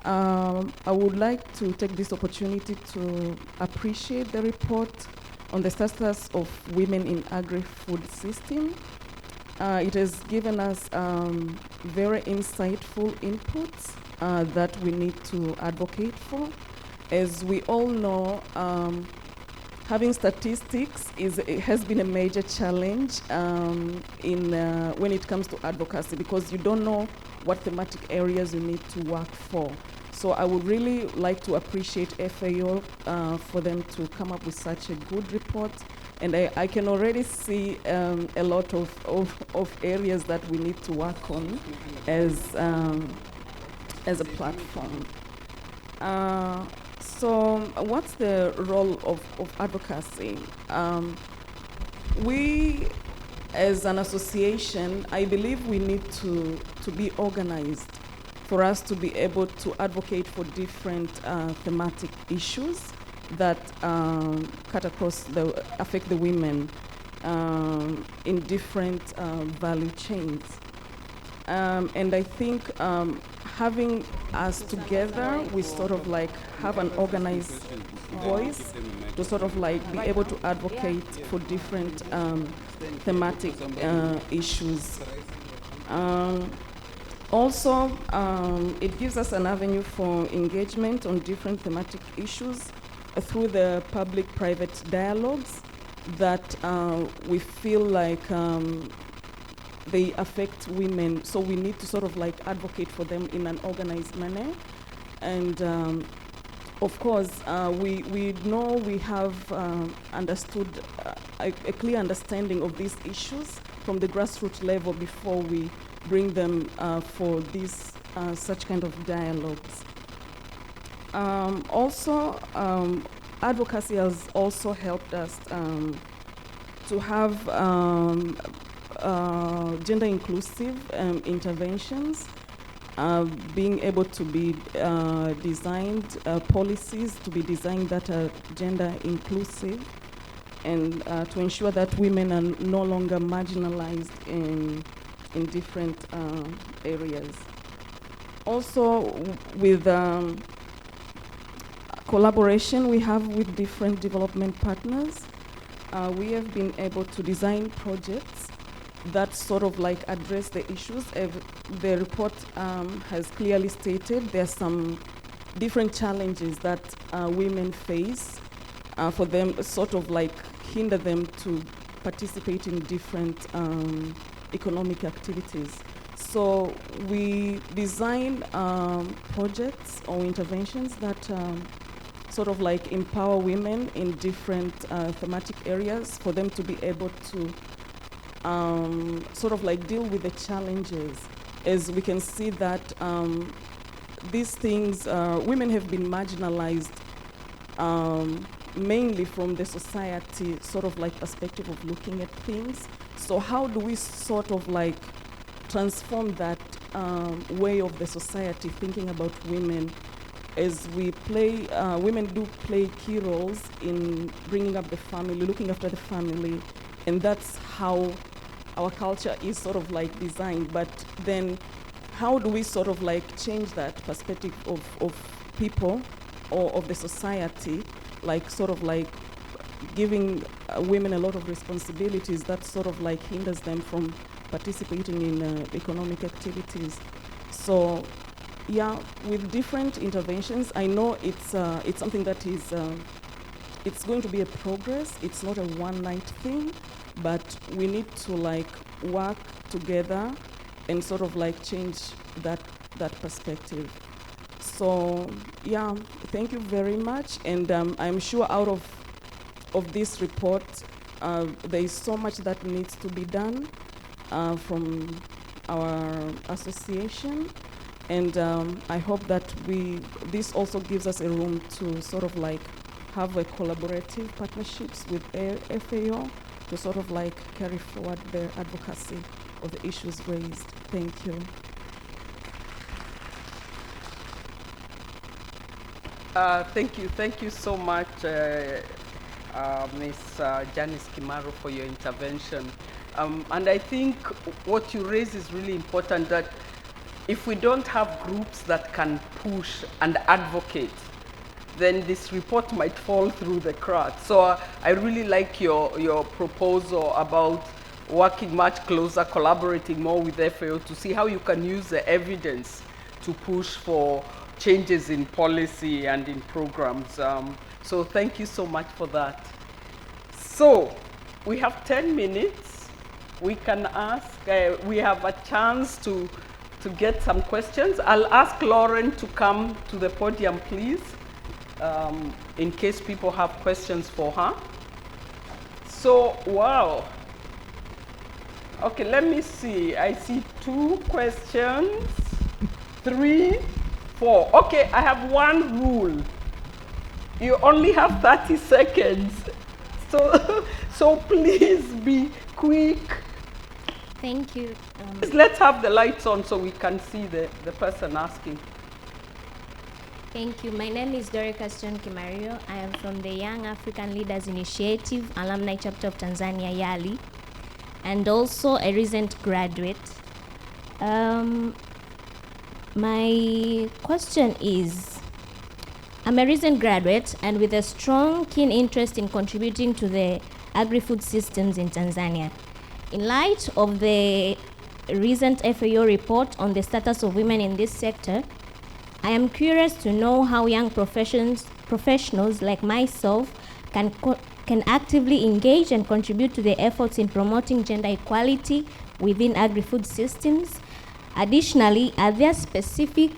I would like to take this opportunity to appreciate the report on the status of women in agri-food system. It has given us very insightful inputs that we need to advocate for. As we all know, having statistics has been a major challenge when it comes to advocacy, because you don't know what thematic areas you need to work for. So I would really like to appreciate FAO for them to come up with such a good report. And I can already see a lot of areas that we need to work on as a platform. So what's the role of advocacy? We, as an association, I believe we need to be organized for us to be able to advocate for different thematic issues that cut across affect the women in different value chains. And I think having us together, we sort of like have an organized voice to sort of like be able to advocate for different thematic issues. Also, it gives us an avenue for engagement on different thematic issues through the public-private dialogues that we feel like they affect women, so we need to sort of like advocate for them in an organized manner. And of course, we know we have understood a clear understanding of these issues, from the grassroots level before we bring them for these such kind of dialogues. Also, advocacy has also helped us to have gender inclusive interventions, being able to be designed, policies to be designed that are gender inclusive, and to ensure that women are no longer marginalized in different areas. Also, with collaboration we have with different development partners, we have been able to design projects that sort of like address the issues. The report has clearly stated there's some different challenges that women face for them, sort of like hinder them to participate in different economic activities. So we design projects or interventions that sort of like empower women in different thematic areas for them to be able to sort of like deal with the challenges. As we can see that these things, women have been marginalized mainly from the society sort of like perspective of looking at things. So how do we sort of like transform that way of the society thinking about women, as we play, women do play key roles in bringing up the family, looking after the family, and that's how our culture is sort of like designed. But then how do we sort of like change that perspective of people or of the society, like sort of like giving women a lot of responsibilities that sort of like hinders them from participating in economic activities. So yeah, with different interventions, I know it's something that is, it's going to be a progress. It's not a one-night thing, but we need to like work together and sort of like change that perspective. So yeah, thank you very much. And I'm sure out of this report, there is so much that needs to be done from our association. And I hope that this also gives us a room to sort of like have a collaborative partnerships with FAO to sort of like carry forward the advocacy of the issues raised. Thank you. Thank you so much, Ms. Janice Kimaro, for your intervention. And I think what you raise is really important, that if we don't have groups that can push and advocate, then this report might fall through the cracks. So I really like your proposal about working much closer, collaborating more with FAO to see how you can use the evidence to push for changes in policy and in programs. So thank you so much for that. So we have 10 minutes. We can ask, we have a chance to get some questions. I'll ask Lauren to come to the podium, please, in case people have questions for her. So, wow. Okay, let me see. I see 2 questions, 3, 4. Okay, I have one rule. You only have 30 seconds. So please be quick. Thank you. Let's have the lights on so we can see the person asking. Thank you. My name is Dorcas John Kimario. I am from the Young African Leaders Initiative, Alumni Chapter of Tanzania, YALI, and also a recent graduate. My question is, I'm a recent graduate and with a strong, keen interest in contributing to the agri-food systems in Tanzania. In light of the recent FAO report on the status of women in this sector, I am curious to know how young professionals like myself can actively engage and contribute to the efforts in promoting gender equality within agri-food systems. Additionally, are there specific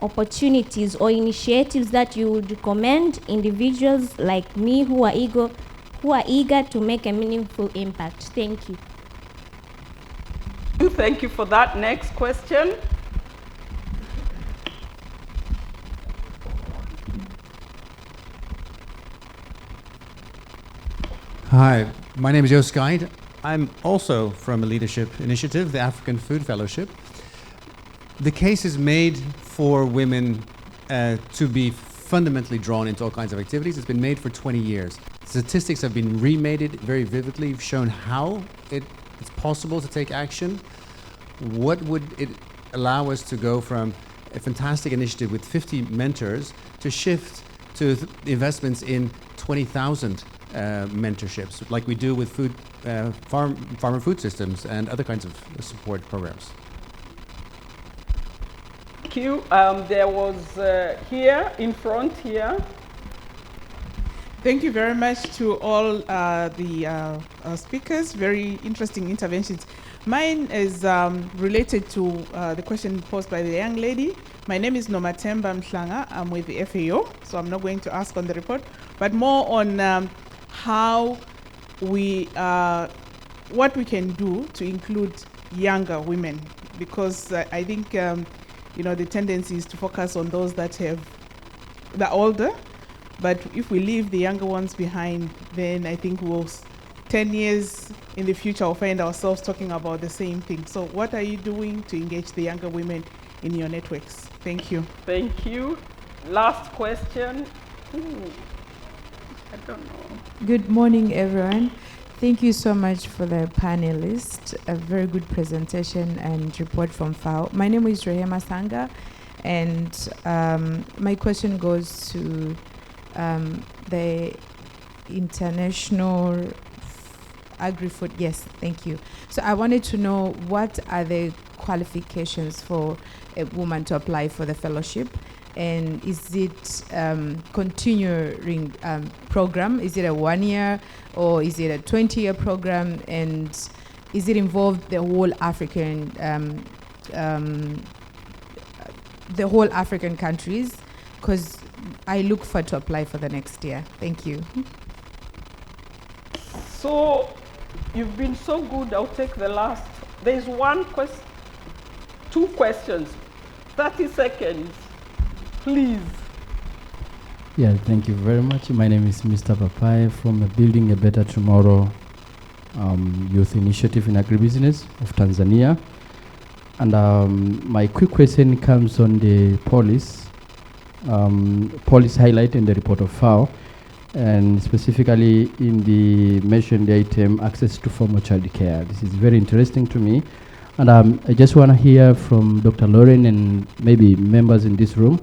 opportunities or initiatives that you would recommend individuals like me who are eager to make a meaningful impact? Thank you. you. Thank you for that. Next question. Hi, my name is Joost Guide. I'm also from a leadership initiative, the African Food Fellowship. The case is made for women to be fundamentally drawn into all kinds of activities. It's been made for 20 years. Statistics have been remade very vividly, shown how it's possible to take action. What would it allow us to go from a fantastic initiative with 50 mentors to shift to investments in 20,000 mentorships, like we do with farmer food systems and other kinds of support programs? Thank you. There was here, in front here. Thank you very much to all the speakers. Very interesting interventions. Mine is related to the question posed by the young lady. My name is Nomatemba Mhlanga. I'm with the FAO, so I'm not going to ask on the report, but more on how we, what we can do to include younger women, because I think the tendency is to focus on those that are older, but if we leave the younger ones behind, then I think 10 years in the future we'll find ourselves talking about the same thing. So what are you doing to engage the younger women in your networks? Thank you. Thank you. Last question. I don't know. Good morning, everyone. Thank you so much for the panelists. A very good presentation and report from FAO. My name is Rehema Sanga, and my question goes to the International Agri-Food. Yes, thank you. So I wanted to know, what are the qualifications for a woman to apply for the fellowship? And is it continuing program? Is it a 1 year or is it a 20-year program? And is it involved the whole African countries? Because I look forward to apply for the next year. Thank you. So you've been so good. I'll take the last. There's one question, 2 questions, 30 seconds. Please. Yeah, thank you very much. My name is Mr. Papai from the Building a Better Tomorrow Youth Initiative in Agribusiness of Tanzania. And my quick question comes on the policy highlight in the report of FAO, and specifically in the mentioned item, access to formal child care. This is very interesting to me. And I just want to hear from Dr. Lauren and maybe members in this room.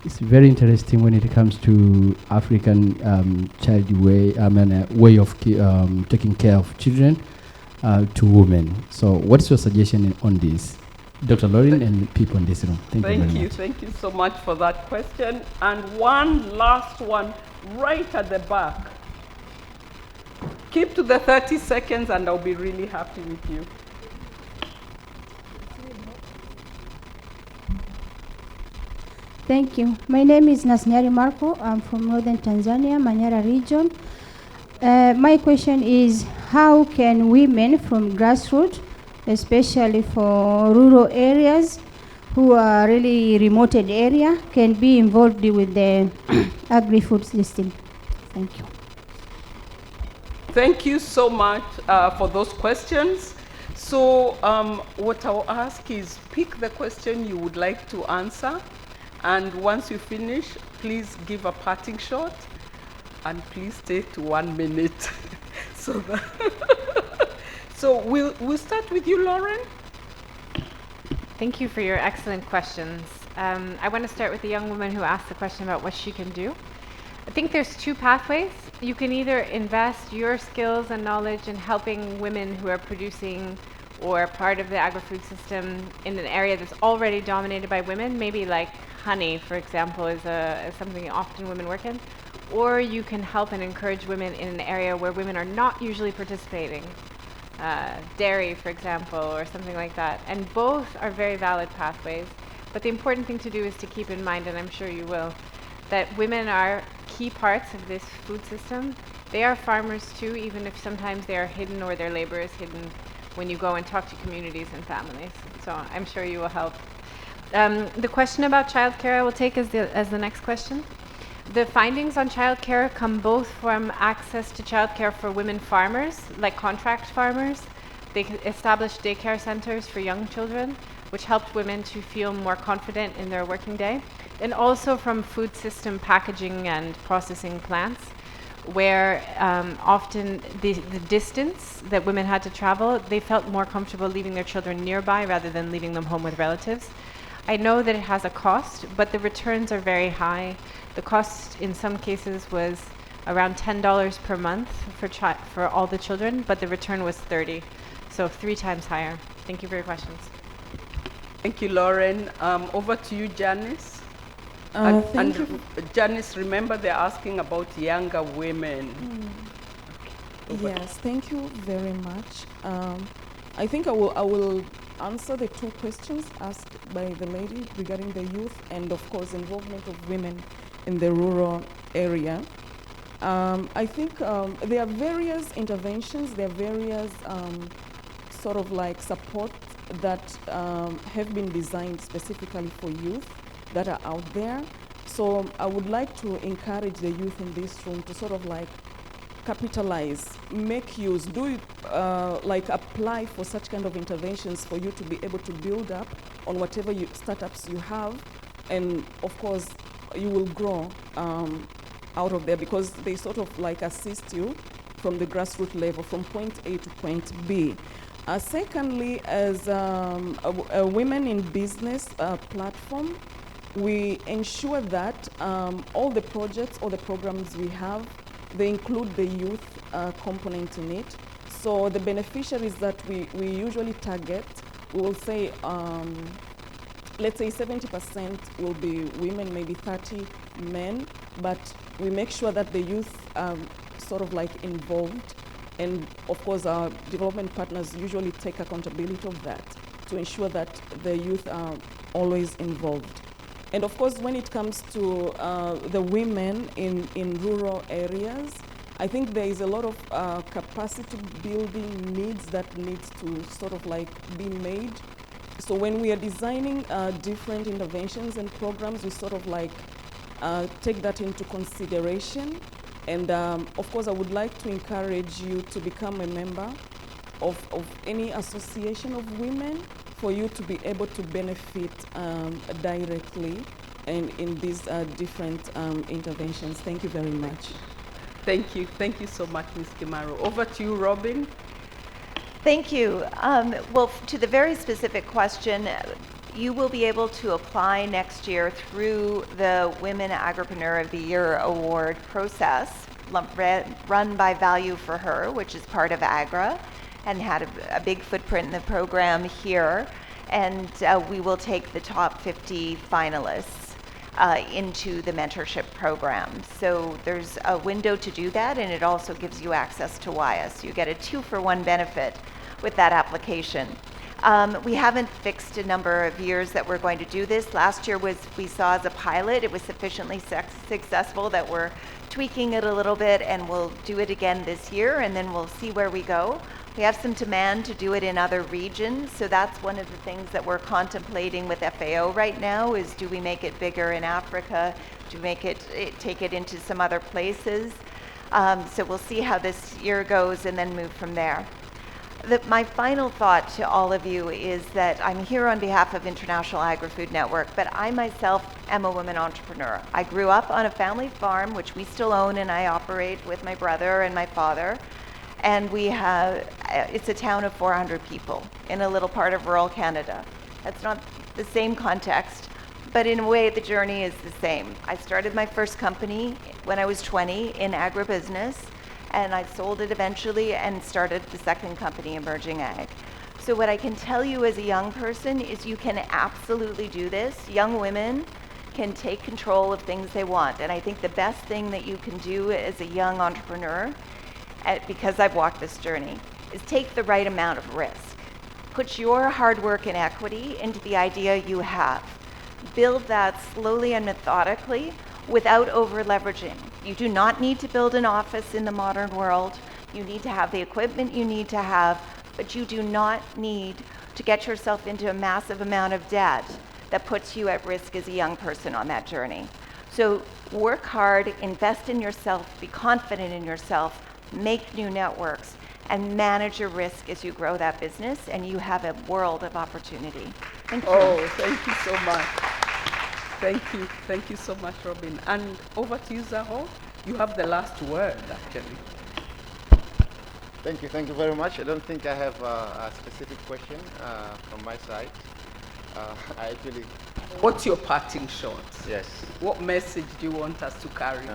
It's very interesting when it comes to African way of taking care of children to women. So what's your suggestion on this? Dr. Lauren and people in this room. Thank you very much. Thank you so much for that question. And one last one right at the back. Keep to the 30 seconds and I'll be really happy with you. Thank you. My name is Nasnyari Marco. I'm from northern Tanzania, Manyara region. My question is, how can women from grassroots, especially for rural areas who are really remote area, can be involved with the agri-food system? Thank you. Thank you so much for those questions. So what I'll ask is, pick the question you would like to answer. And once you finish, please give a parting shot, and please stay to 1 minute. So we'll start with you, Lauren. Thank you for your excellent questions. I want to start with the young woman who asked the question about what she can do. I think there's 2 pathways. You can either invest your skills and knowledge in helping women who are producing or part of the agri-food system in an area that's already dominated by women, maybe like honey, for example, is something often women work in. Or you can help and encourage women in an area where women are not usually participating. Dairy, for example, or something like that. And both are very valid pathways. But the important thing to do is to keep in mind, and I'm sure you will, that women are key parts of this food system. They are farmers too, even if sometimes they are hidden or their labor is hidden when you go and talk to communities and families. So I'm sure you will help. The question about childcare I will take as the next question. The findings on childcare come both from access to childcare for women farmers, like contract farmers. They established daycare centers for young children, which helped women to feel more confident in their working day, and also from food system packaging and processing plants, where often the distance that women had to travel, they felt more comfortable leaving their children nearby rather than leaving them home with relatives. I know that it has a cost, but the returns are very high. The cost in some cases was around $10 per month for all the children, but the return was 30, so 3 times higher. Thank you for your questions. Thank you, Lauren. Over to you, Janice. Thank you. Janice, remember they're asking about younger women. Yes, thank you very much. I think I will answer the 2 questions asked by the lady regarding the youth and, of course, involvement of women in the rural area. I think there are various interventions, there are various sort of like support that have been designed specifically for youth that are out there. So I would like to encourage the youth in this room to sort of like capitalize, make use, do it, like apply for such kind of interventions for you to be able to build up on whatever startups you have, and of course you will grow out of there because they sort of like assist you from the grassroots level, from point A to point B. Secondly, as a Women in Business platform, we ensure that all the projects, all the programs we have, they include the youth component in it. So the beneficiaries that we usually target, we will say, let's say 70% will be women, maybe 30 men, but we make sure that the youth are sort of like involved. And of course, our development partners usually take accountability of that to ensure that the youth are always involved. And of course, when it comes to the women in rural areas, I think there is a lot of capacity building needs that needs to sort of like be made. So when we are designing different interventions and programs, we sort of like take that into consideration. And of course, I would like to encourage you to become a member of any association of women for you to be able to benefit directly and in these different interventions. Thank you very much. Thank you. Thank you so much, Ms. Kimaro. Over to you, Robin. Thank you. Well, to the very specific question, you will be able to apply next year through the Women Agripreneur of the Year Award process run by Value for Her, which is part of AGRA and had a big footprint in the program here. And we will take the top 50 finalists into the mentorship program. So there's a window to do that, and it also gives you access to WIA. So you get a 2-for-1 benefit with that application. We haven't fixed a number of years that we're going to do this. Last year we saw as a pilot, it was sufficiently successful that we're tweaking it a little bit, and we'll do it again this year, and then we'll see where we go. We have some demand to do it in other regions, so that's one of the things that we're contemplating with FAO right now is, do we make it bigger in Africa? Do we make take it into some other places? So we'll see how this year goes and then move from there. My final thought to all of you is that I'm here on behalf of International Agri-Food Network, but I myself am a woman entrepreneur. I grew up on a family farm, which we still own and I operate with my brother and my father. And we have, it's a town of 400 people in a little part of rural Canada. That's not the same context, but in a way the journey is the same. I started my first company when I was 20 in agribusiness, and I sold it eventually and started the second company, Emerging Ag. So what I can tell you as a young person is you can absolutely do this. Young women can take control of things they want. And I think the best thing that you can do as a young entrepreneur, because I've walked this journey, is take the right amount of risk. Put your hard work and equity into the idea you have. Build that slowly and methodically without over leveraging. You do not need to build an office in the modern world. You need to have the equipment you need to have, but you do not need to get yourself into a massive amount of debt that puts you at risk as a young person on that journey. So work hard, invest in yourself, be confident in yourself, make new networks, and manage your risk as you grow that business, and you have a world of opportunity. Thank you. Oh, thank you so much. Thank you. Thank you so much, Robin. And over to you, Zaho. You have the last word, actually. Thank you very much. I don't think I have a specific question from my side. I actually... What's your parting shot? Yes. What message do you want us to carry?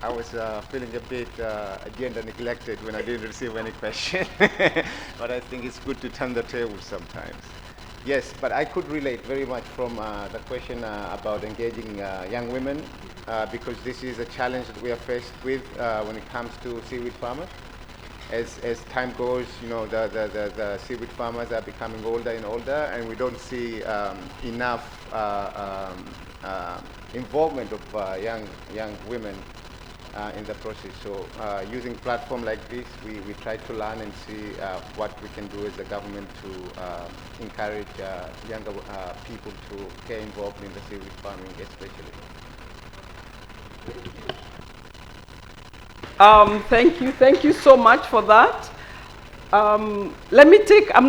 I was feeling a bit agenda neglected when I didn't receive any question, but I think it's good to turn the table sometimes. Yes, but I could relate very much from the question about engaging young women, because this is a challenge that we are faced with when it comes to seaweed farmers. As time goes, you know, the seaweed farmers are becoming older and older, and we don't see enough involvement of young women in the process. So using platform like this, we try to learn and see what we can do as a government to encourage younger people to get involved in the seaweed farming especially. Thank you so much for that. I'm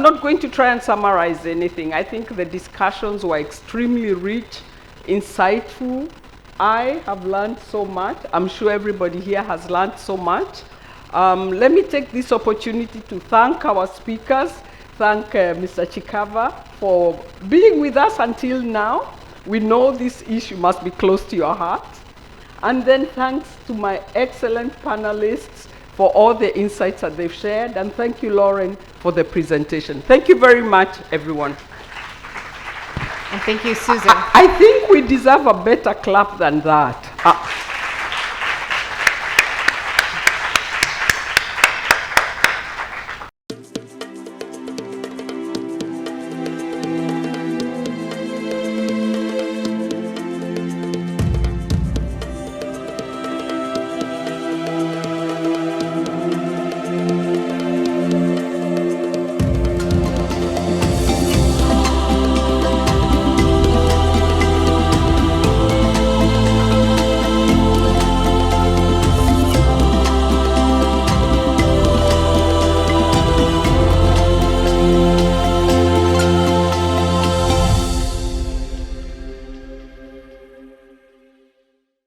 not going to try and summarize anything. I think the discussions were extremely rich, insightful. I have learned so much. I'm sure everybody here has learned so much. Let me take this opportunity to thank our speakers, thank Mr. Chikava for being with us until now. We know this issue must be close to your heart. And then thanks to my excellent panelists for all the insights that they've shared. And thank you, Lauren, for the presentation. Thank you very much, everyone. And thank you, Susan. I think we deserve a better clap than that.